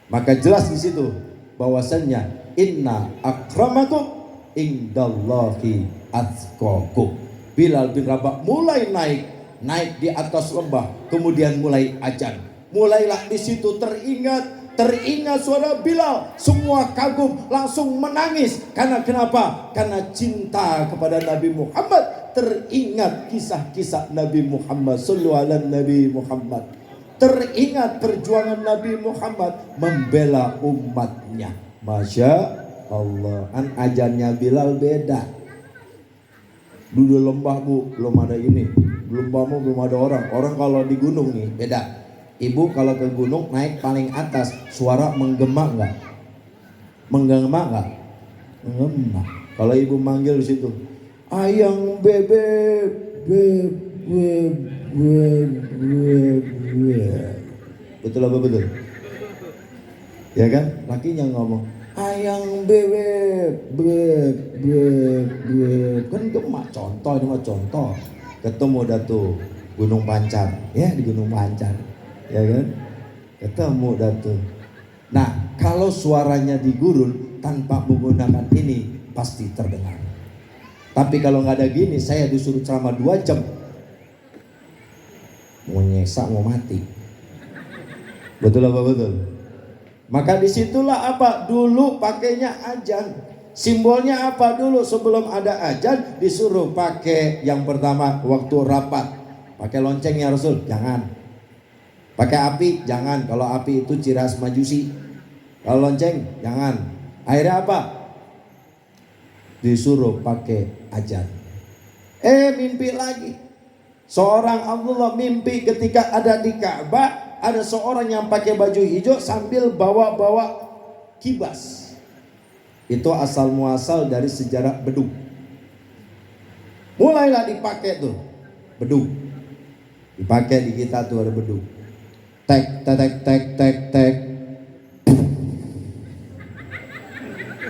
Maka jelas di situ bahwasannya inna akramakum indallahi atqakum. Bilal bin Rabah mulai naik di atas lembah, kemudian mulai azan. Mulailah di situ teringat suara Bilal, semua kagum, langsung menangis. Karena kenapa? Karena cinta kepada Nabi Muhammad. Teringat kisah-kisah Nabi Muhammad sallallahu alaihi Nabi Muhammad. Teringat perjuangan Nabi Muhammad membela umatnya. Masya Allah, azannya Bilal beda. Dulu lembah Bu, belum ada ini. Lembahmu belum ada orang. Orang kalau di gunung nih beda. Ibu kalau ke gunung naik paling atas, suara menggema nggak? Menggema nggak? Menggema. Kalau ibu manggil di situ, ayang bebek, bebek, bebek. Betul apa betul? Ya kan? Lakinya ngomong, ayang bebek, bebek, bebek. Kan gemak, contoh ini mah contoh. Ketemu dah tuh Gunung Pancar, ya di Gunung Pancar, ya kan? Ketemu dah tuh. Nah, kalau suaranya di gurun tanpa menggunakan ini pasti terdengar. Tapi kalau nggak ada gini, saya disuruh ceramah 2 jam, mau nyesak mau mati. Betul apa betul? Maka disitulah apa? Dulu pakainya azan. Simbolnya apa dulu? Sebelum ada azan disuruh pakai yang pertama waktu rapat. Pakai lonceng ya Rasul? Jangan. Pakai api? Jangan. Kalau api itu ciri khas Majusi. Kalau lonceng? Jangan. Akhirnya apa? Disuruh pakai azan. Mimpi lagi. Seorang Abdullah mimpi ketika ada di Ka'bah, ada seorang yang pakai baju hijau sambil bawa-bawa kibas. Itu asal muasal dari sejarah bedug. Mulailah dipakai tuh bedug. Dipakai di kita tuh ada bedug. Tek tek tek tek tek.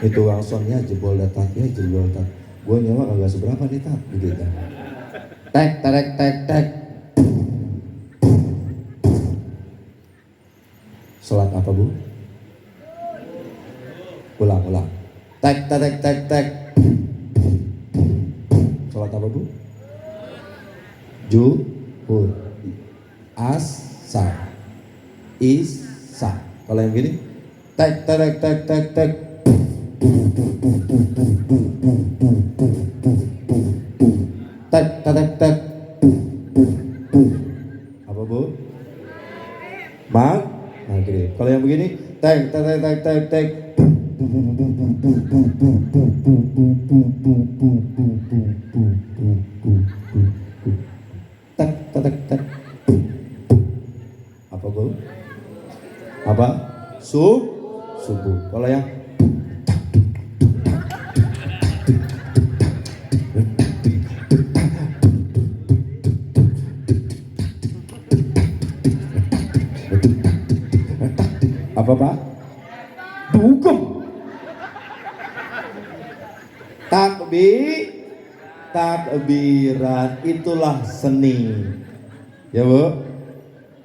Itu langsungnya jebol datang ya jebol datang. Gue nyawa agak seberapa nih tak begitu. Tek tek tek tek. Salat apa Bu? Ulang. Tek tek tek tek. Salat apa Bu? Juhur. Isa. Kalau yang gini, tek tek tek tek tek. Tek tek tek. Apa bu? Maghrib. Kalau yang begini, tek tek tek tek tek tek. Tek tek tek. Apa bu? Apa? Subuh. Kalau yang apa pak? Dugem. Takbiran itulah seni, ya bu.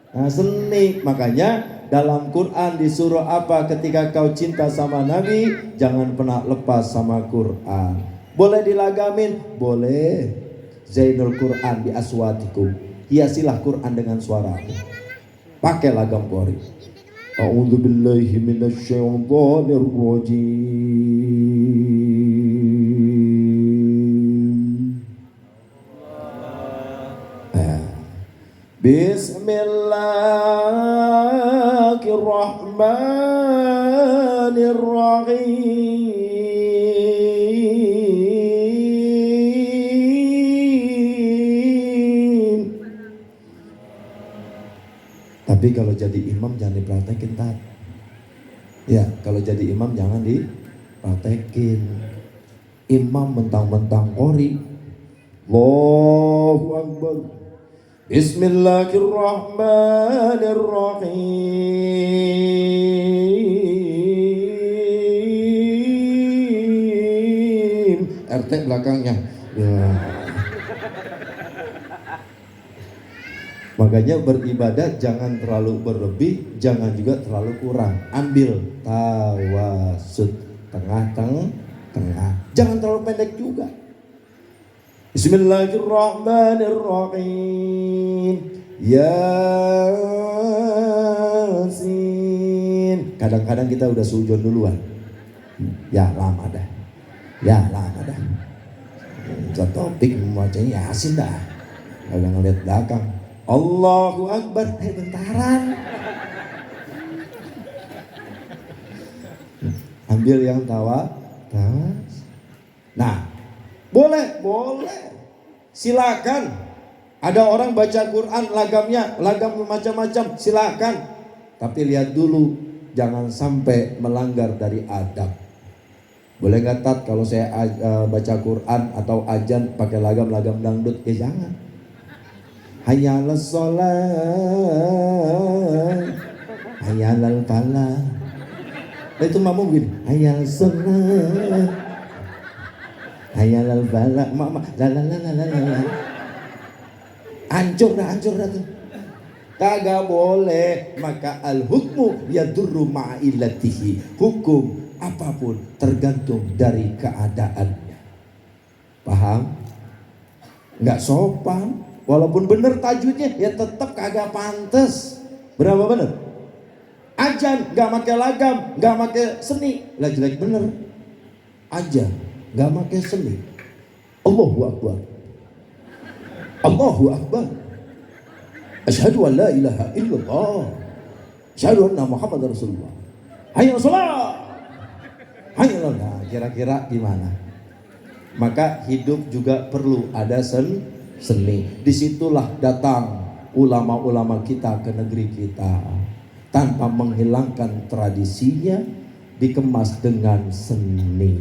Nah seni, makanya dalam Quran disuruh apa? Ketika kau cinta sama Nabi, jangan pernah lepas sama Quran. Boleh dilagamin? Boleh. Zainul Quran bi aswatikum. Hiasilah Quran dengan suaramu. Pakai lagam qori. A'udzu billahi minasyaitonir rajim. Bismillahirrahmanirrahim. Tapi kalau jadi imam jangan dipraktekin tat. Ya, kalau jadi imam jangan dipraktekin. Imam mentang-mentang qori. Allahu Akbar. Bismillahirrahmanirrahim. RT belakangnya. Ya. Makanya beribadah jangan terlalu berlebih, jangan juga terlalu kurang. Ambil tawasud, tengah. Jangan terlalu pendek juga. Bismillahirrahmanirrahim. Yasin. Kadang-kadang kita udah sujon duluan. Ya lama dah. Topik membacanya Yasin dah. Kalau ngeliat belakang, Allahu Akbar, bentaran. Ambil yang tawas. Nah, boleh. Silakan. Ada orang baca Quran lagam macam-macam, silakan. Tapi lihat dulu, jangan sampai melanggar dari adab. Boleh nggak tat kalau saya baca Quran atau ajan pakai lagam dangdut? Ya jangan. Hayyalal sholat, hayyalal falah. Itu mamu begini, hayyal sholat, hayyalal falah, mama, la. Hancur dah tuh. Kagak boleh. Maka al hukmu yadurru ma'ilatihi. Hukum apapun tergantung dari keadaannya. Paham? Nggak sopan. Walaupun bener tajwidnya, ya tetap kagak pantas. Berapa bener? Ajan nggak pakai lagam, nggak pakai seni, lah jelek bener. Ajan nggak pakai seni. Allahu Akbar. Allahu Akbar. Asyhadu an la ilaha illallah. Asyhadu anna Muhammadar Rasulullah. Hayya shalah. Hayya. Nah, kira-kira gimana? Maka hidup juga perlu ada seni. Disitulah datang ulama-ulama kita ke negeri kita. Tanpa menghilangkan tradisinya, dikemas dengan seni.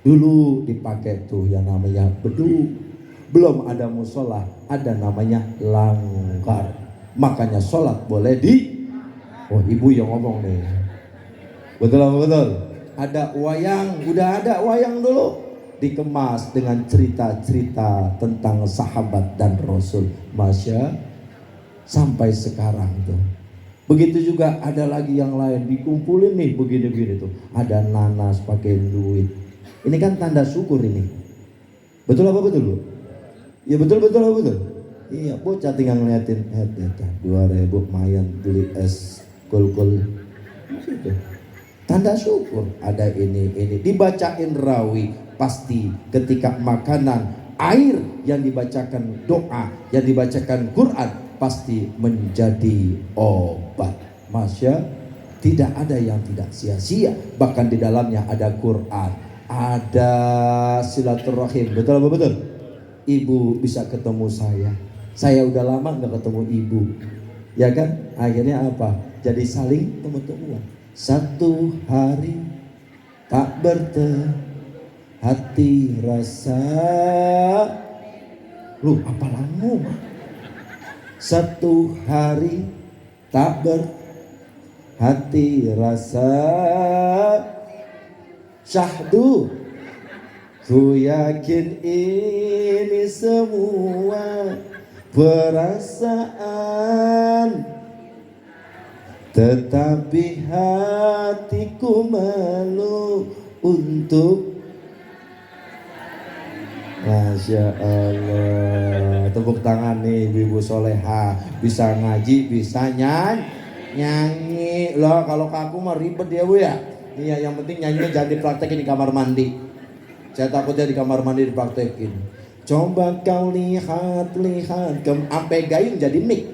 Dulu dipakai tuh yang namanya beduk. Belum ada musola, ada namanya langgar. Makanya sholat boleh oh ibu yang ngomong nih. Betul apa betul? Ada wayang, udah ada wayang dulu. Dikemas dengan cerita-cerita tentang sahabat dan Rasul. Masya, sampai sekarang tuh. Begitu juga ada lagi yang lain, dikumpulin nih begini-begini tuh. Ada nanas pakai duit. Ini kan tanda syukur ini. Betul apa betul bu? Ya betul. Iya, bocah tinggal ngeliatin, 2.000 mayan beli es kul-kul. Gitu. Tanda syukur ada ini dibacain rawi, pasti ketika makanan, air yang dibacakan doa, yang dibacakan Quran pasti menjadi obat. Masya, tidak ada yang tidak sia-sia, bahkan di dalamnya ada Quran, ada silaturahim. Betul apa betul? Ibu bisa ketemu saya udah lama nggak ketemu ibu, ya kan? Akhirnya apa? Jadi saling temu-temuan. Satu hari tak berhati rasa, lu apa lamu? Satu hari tak berhati rasa, syahdu. Ku yakin ini semua perasaan, tetapi hatiku malu untuk. Masya Allah, tepuk tangan nih ibu soleha, bisa ngaji, bisa nyanyi loh. Kalau kaku mah ribet ya bu ya. Iya, yang penting nyanyinya jangan dipraktekin di kamar mandi. Saya takutnya di kamar mandi dipraktekin. Coba kau lihat sampai gayung jadi mic.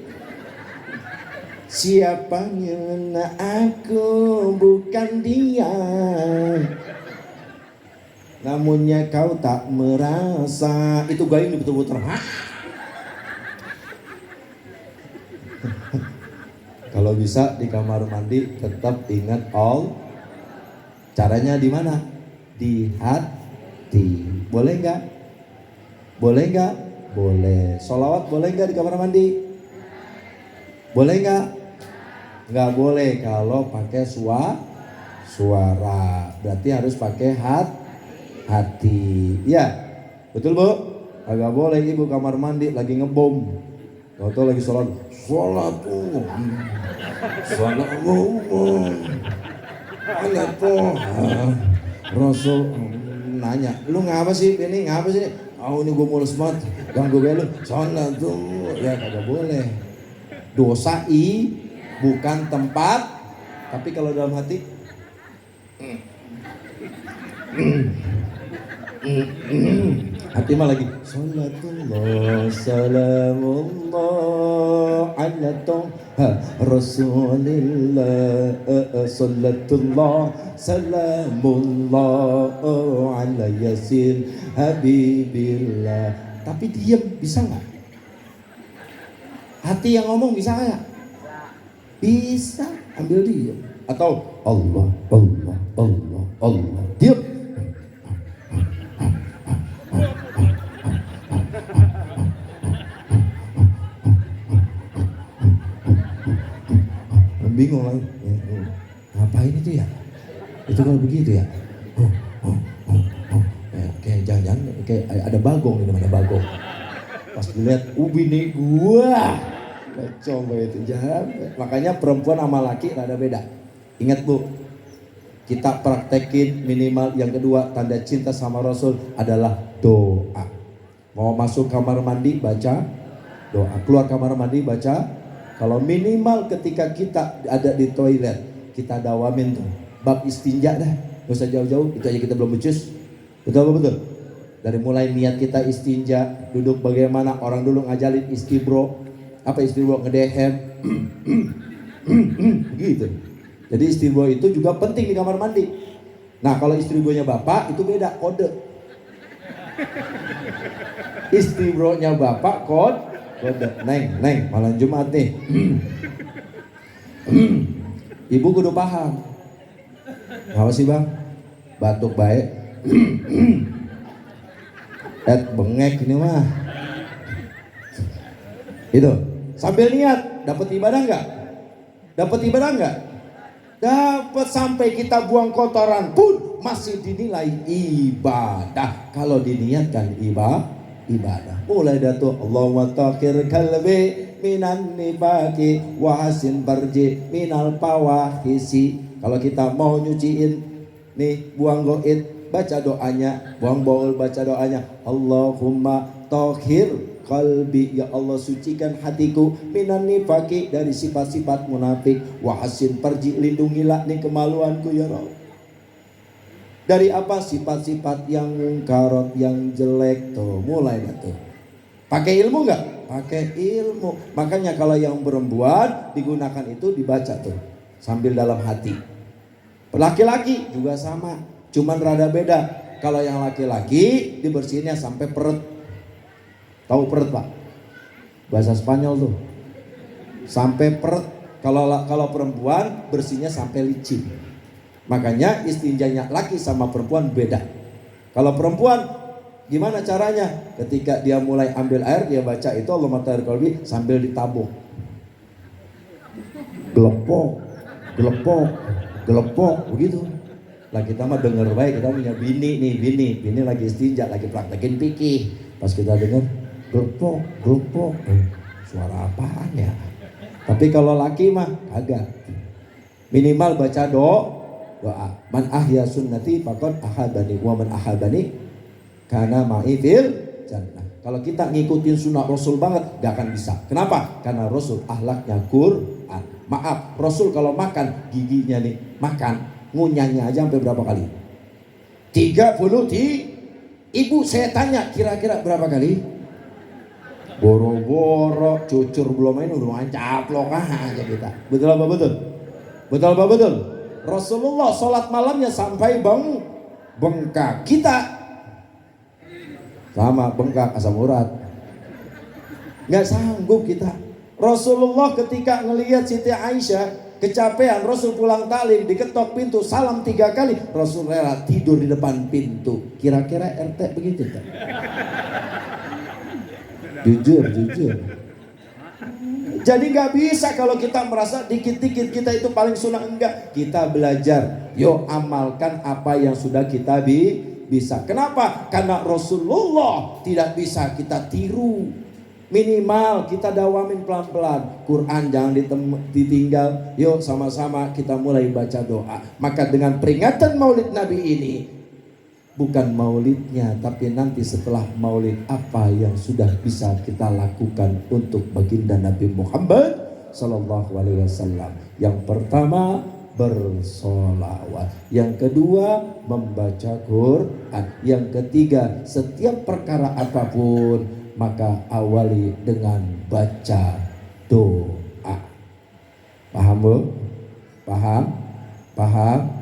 Siapanya aku bukan dia, namunnya kau tak merasa. Itu gayung betul-betul. Kalau bisa di kamar mandi tetap ingat all. Caranya di mana? Di hati. Boleh nggak? Boleh nggak? Boleh. Sholawat boleh nggak di kamar mandi? Boleh nggak? Nggak boleh kalau pakai suara. Berarti harus pakai hati. Ya, betul bu? Agak boleh ibu kamar mandi lagi ngebom. Atau lagi sholat. Rasul nanya, lu ngapa sih ini? Ngapa sih? Oh ini gue mulus banget, ganggu gue lu. Sholat tuh, ya kagak boleh. Dosa bukan tempat, tapi kalau dalam hati, hati mah lagi. Salatullah, salamullah, ala toha Rasulillah, salatullah, salamullah, ala yasin habibillah. Tapi diam bisa nggak? Hati yang ngomong bisa nggak? Bisa, ambil diam. Atau Allah, Allah, Allah, Allah, diam. Bingung lagi, ngapain itu ya? Itu kalau begitu ya? Kayak jangan-jangan kayak ada bagong ini, ada bagong. Pas dilihat ubi nih gua, coba itu jangan. Makanya perempuan sama laki rada beda. Ingat bu, kita praktekin minimal yang kedua tanda cinta sama Rasul adalah doa. Mau masuk kamar mandi baca doa, keluar kamar mandi baca. Kalau minimal ketika kita ada di toilet, kita dawamin tuh bab istinja dah, gak usah jauh-jauh, itu aja kita belum becus. Betul apa betul? Dari mulai niat kita istinja, duduk bagaimana, orang dulu ngajalin istibro. Apa istibro? Ngedehem. Gitu. Jadi istibro itu juga penting di kamar mandi. Nah kalau istibronya bapak itu beda, kode. Istibronya bapak kode. Neng, malam Jumat nih. Ibu kudu paham. Apa sih bang? Batuk baik. Bengek ini mah. Itu sambil niat, dapat ibadah nggak? Dapat ibadah nggak? Dapat, sampai kita buang kotoran pun masih dinilai ibadah kalau diniatkan ibadah. Mulai datu Allahumma takhir kalbi minan nifaqi wa hasin barji minal pawahisi. Kalau kita mau nyuciin nih, buang goit, baca doanya, buang baul, baca doanya, Allahumma takhir qalbi, ya Allah sucikan hatiku, minan nifaqi, dari sifat-sifat munafik, wa hasin farji, lindungilah nih kemaluanku ya Rabb. Dari apa? Sifat-sifat yang mungkarat, yang jelek. Tuh mulai dah tuh. Pakai ilmu nggak? Pakai ilmu. Makanya kalau yang perempuan digunakan itu dibaca tuh sambil dalam hati. Laki-laki juga sama, cuman rada beda. Kalau yang laki-laki dibersihinnya sampai perut. Tahu perut Pak? Bahasa Spanyol tuh. Sampai perut. Kalau perempuan bersihnya sampai licin. Makanya istinjanya laki sama perempuan beda. Kalau perempuan gimana caranya? Ketika dia mulai ambil air, dia baca itu Allahumma tahhir qalbi sambil ditabung. Gelepok, gelepok, gelepok begitu. Lah kita mah denger baik, kita punya bini lagi istinja, lagi praktekin fikih. Pas kita denger gelepok, gelepok, suara apaan ya? Tapi kalau laki mah kagak. Minimal baca doa. Man ahya sunnati faqad ahabani wa man ahabani kana ma'i fil jannah. Kalau kita ngikutin sunnah Rasul banget gak akan bisa. Kenapa? Karena Rasul ahlaknya Quran. Maaf, Rasul kalau makan giginya nih makan ngunyahnya aja sampai berapa kali? 30. Ibu saya tanya kira-kira berapa kali? Boro-boro cucur belum main udah ngacaplok aja kita. Betul apa betul? Betul apa betul? Rasulullah sholat malamnya sampai bengkak. Kita sama bengkak asam urat. Nggak sanggup kita. Rasulullah ketika ngelihat Siti Aisyah kecapean, Rasul pulang talim, diketok pintu, salam 3 kali, Rasul rela tidur di depan pintu. Kira-kira RT begitu kan? Jujur. Jadi gak bisa kalau kita merasa dikit-dikit kita itu paling sunnah. Enggak, kita belajar. Yuk amalkan apa yang sudah kita bisa. Kenapa? Karena Rasulullah tidak bisa kita tiru. Minimal kita dawamin pelan-pelan. Quran jangan ditinggal. Yuk sama-sama kita mulai baca doa. Maka dengan peringatan Maulid Nabi ini, bukan maulidnya, tapi nanti setelah maulid apa yang sudah bisa kita lakukan untuk baginda Nabi Muhammad Sallallahu Alaihi Wasallam. Yang pertama bersolawat, yang kedua membaca Quran, yang ketiga setiap perkara apapun maka awali dengan baca doa. Paham Bu? Paham?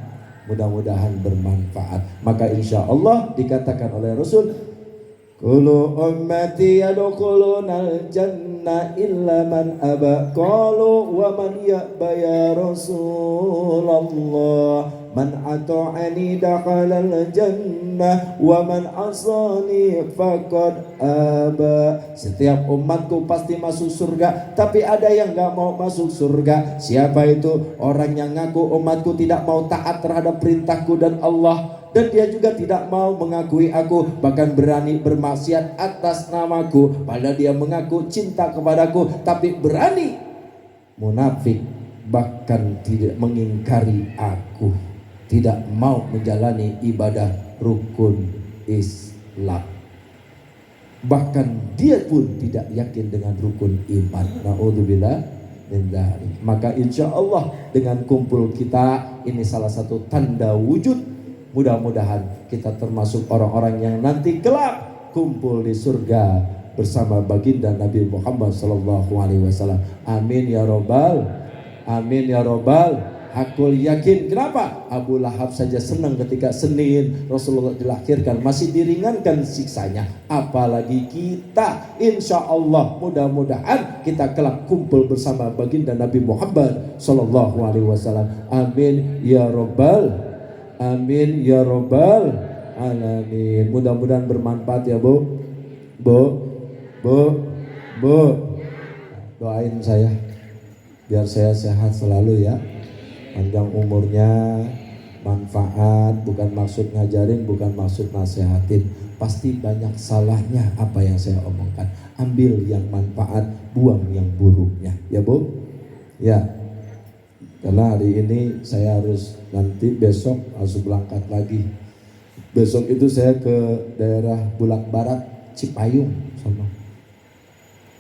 Mudah-mudahan bermanfaat. Maka insya Allah dikatakan oleh Rasul, kullu ummati yadkhulunal jannah illa man aba. Qalu wa man ya'ba ya Rasulullah? Man ata'ani dakhalal jannah wa man asani faqad aba. Setiap umatku pasti masuk surga, tapi ada yang gak mau masuk surga. Siapa itu? Orang yang ngaku umatku tidak mau taat terhadap perintahku dan Allah, dan dia juga tidak mau mengakui aku, bahkan berani bermaksiat atas namaku. Padahal dia mengaku cinta kepadaku, tapi berani munafik, bahkan tidak mengingkari aku, tidak mau menjalani ibadah rukun Islam, bahkan dia pun tidak yakin dengan rukun iman. Na'udzubillah min dzalik. Maka insya Allah dengan kumpul kita ini salah satu tanda wujud. Mudah-mudahan kita termasuk orang-orang yang nanti kelak kumpul di surga bersama baginda Nabi Muhammad Sallallahu Alaihi Wasallam. Amin ya robbal, amin ya robbal. Aku yakin. Kenapa? Abu Lahab saja senang ketika Senin Rasulullah dilahirkan, masih diringankan siksanya, apalagi kita. Insya Allah mudah-mudahan kita kelak kumpul bersama baginda Nabi Muhammad Sallallahu Alaihi Wasallam. Amin ya robbal, amin ya robbal alamin. Mudah-mudahan bermanfaat ya Bu. Doain saya biar saya sehat selalu ya, panjang umurnya, manfaat. Bukan maksud ngajarin, bukan maksud nasehatin. Pasti banyak salahnya apa yang saya omongkan. Ambil yang manfaat, buang yang buruknya ya Bu. Ya, karena hari ini saya harus, nanti besok harus berangkat lagi. Besok itu saya ke daerah Bulak Barat, Cipayung sono.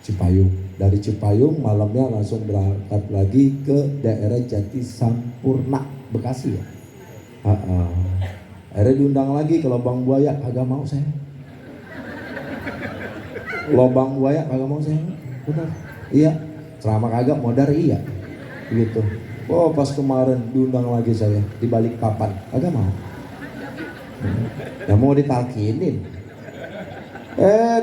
Cipayung. Dari Cipayung malamnya langsung berangkat lagi ke daerah Jati Sampurna, Bekasi ya. Akhirnya diundang lagi ke Lobang Buaya, agak mau saya. Lobang Buaya agak mau saya. Benar. Iya. Ceramah kagak modar iya. Gitu. Oh pas kemarin diundang lagi saya di balik papan, agak mau. Ya mau ditalkinin.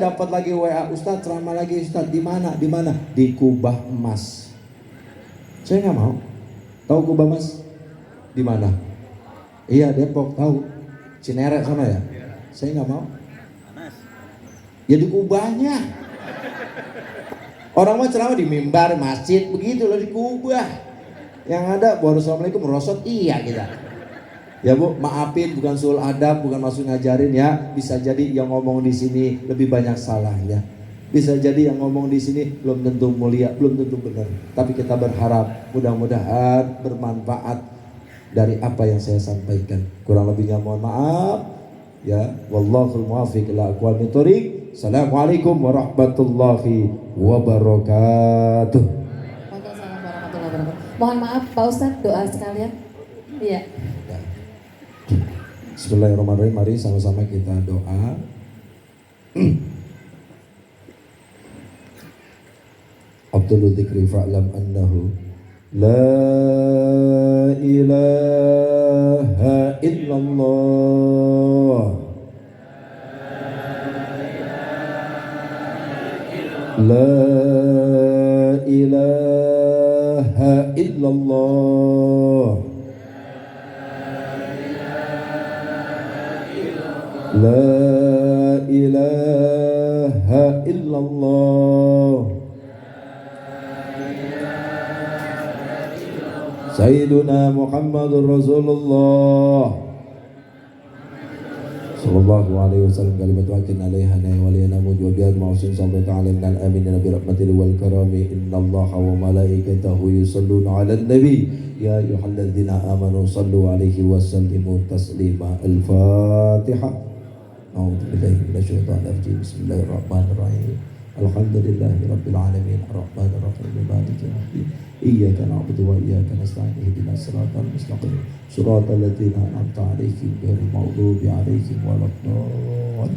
Dapat lagi WA, Ustadz ceramah lagi Ustadz, di mana? Di mana? Di Kubah Emas. Saya nggak mau. Tahu Kubah Emas? Di mana? Iya Depok, tahu. Cinere sana ya? Saya nggak mau. Ya di Kubahnya. Orang mah ceramah di mimbar, masjid, begitu loh di Kubah. Yang ada, Assalamualaikum, merosot, iya kita. Ya Bu, maafin bukan sul adab, bukan maksud ngajarin ya. Bisa jadi yang ngomong di sini lebih banyak salahnya. Bisa jadi yang ngomong di sini belum tentu mulia, belum tentu benar. Tapi kita berharap mudah-mudahan bermanfaat dari apa yang saya sampaikan. Kurang lebihnya mohon maaf. Ya, wallahul muwaffiq ila aqwamit thoriq. Assalamualaikum warahmatullahi wabarakatuh. Waalaikumsalam warahmatullahi wabarakatuh. Mohon maaf Pak Ustadz, doa sekalian. Iya. Bismillahirrahmanirrahim. Mari sama-sama kita doa. Abdul dzikri fa'lam annahu la ilaha illallah. La ilaha illallah. La ilaha illallah. Sayyiduna Muhammadur Rasulullah sallallahu alaihi wasallam kalimat waqin alaiha wa liyana mujwabiat ma'usin sallallahu ta'ala minal aminin bi rahmatil wal karami innallaha wa malaikatahu yusalluna 'alan nabi ya ayyuhalladzina amanu sallu alaihi wa sallimu taslima. Al-Fatihah. A'udzu billahi minasyaitonir rajim. Bismillahirrahmanirrahim. Alhamdulillahi rabbil alamin arrahmanir rahim maliki yaumiddin. Iyyaka na'budu wa iyyaka nasta'in ihdinas siratal mustaqim siratal ladzina an'amta 'alaihim ghairil maghdubi 'alaihim waladdallin.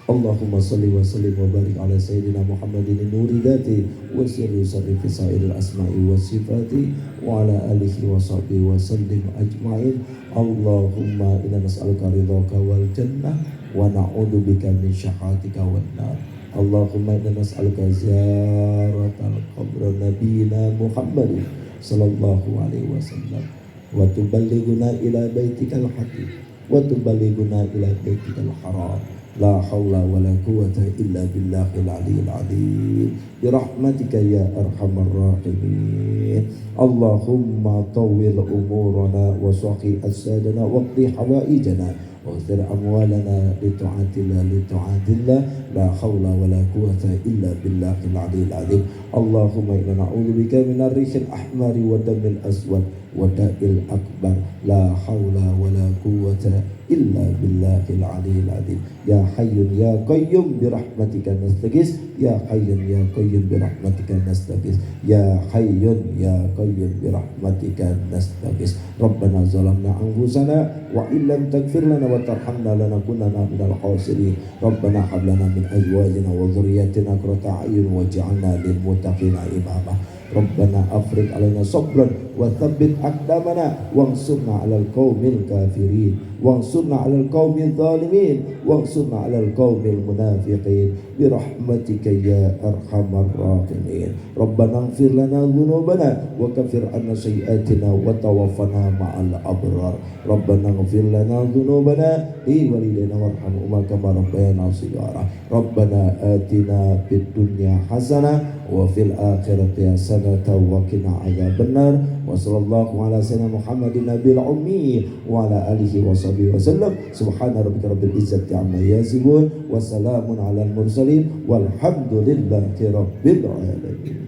Allahumma salli wa sallim wa barik ala sayyidina Muhammadin nuri dzati wa sirri fi sa'iril asma'i was sifati wa ala alihi wa sahbihi wa sallim ajma'in. Allahumma inna nas'aluka ridhaka wal jannah wa na'udzubika min syakhatika wan nar. Allahumma inna nas'aluka ziyaratal qabr nabiyina Muhammadin sallallahu alaihi wasallam wa tuballighuna ila baitikal hakim wa tuballighuna ila baitikal haram. La haula wa la quwwata illa billahil aliyyil azim bi rahmatika ya arhamar rahimin. Allahumma tawwil umurana wa sahih as-sadana waqdi hawaijana واغفر أموالنا لطاعتنا لطاعتنا لا حول ولا قوة إلا بالله العلي العظيم. اللهم إنا نعوذ بك من الريح الأحمر ودم الأسود وداء الأكبر لا حول ولا قوة إلا بالله العلي العظيم. يا حي يا قيوم برحمتك نستغيث يا حي يا قيوم برحمتك نستغيث يا حي يا قيوم برحمتك نستغيث. ربنا ظلمنا أنفسنا وإن لم تغفر لنا وترحمنا لنكونن من الخاسرين. ربنا هب لنا من أزواجنا وذرياتنا قرة أعين واجعلنا للمتقين إماما. ربنا أفرغ علينا صبرا وثبت أقدامنا وانصرنا على القوم الكافرين وانصرنا على القوم الظالمين وانصرنا على القوم المنافقين برحمتك يا أرحم الراحمين. ربنا اغفر لنا ذنوبنا وكفر عنا سيئاتنا وتوفنا مع الأبرار. ربنا اغفر لنا ذنوبنا لوالدينا وارحمهما كما ربيانا صغارا. ربنا آتنا في الدنيا حسنة وفي الآخرة حسنة وقنا عذاب النار. وصلى الله على سيدنا محمد النبي الأمي وعلى آله وصحبه وسلم. سبحان ربك رب العزة عما يصفون وسلام على المرسلين والحمد لله رب العالمين.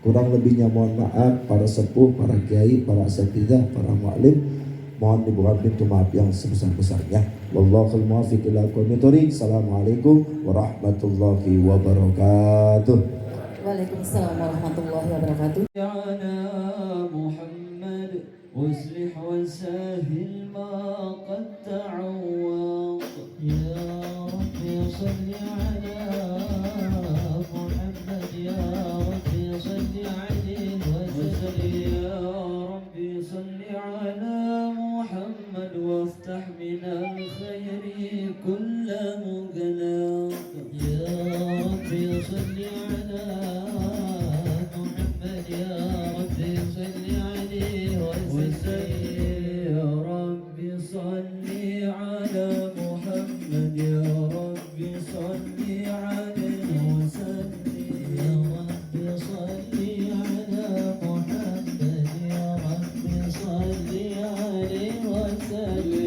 Kurang lebihnya mohon maaf para sepuh, para kiai, para asatidzah, para mu'allim. Mohon dibuka pintu maaf yang sebesar-besarnya. Wallahul muwaffiq ila aqwamit thoriq. Assalamualaikum warahmatullahi wabarakatuh. Waalaikumsalam warahmatullahi wabarakatuh. على محمد واصلح وسهل ما قد تعوض يا رب صل على محمد يا رب صل عليه وسلم يا رب صل على محمد وافتح من الخير كل مغلق يا رب صل على يا رب صل عليه وسلم يا رب صل على محمد يا رب صل عليه وسلم يا رب صل على محمد يا رب صل عليه وسلم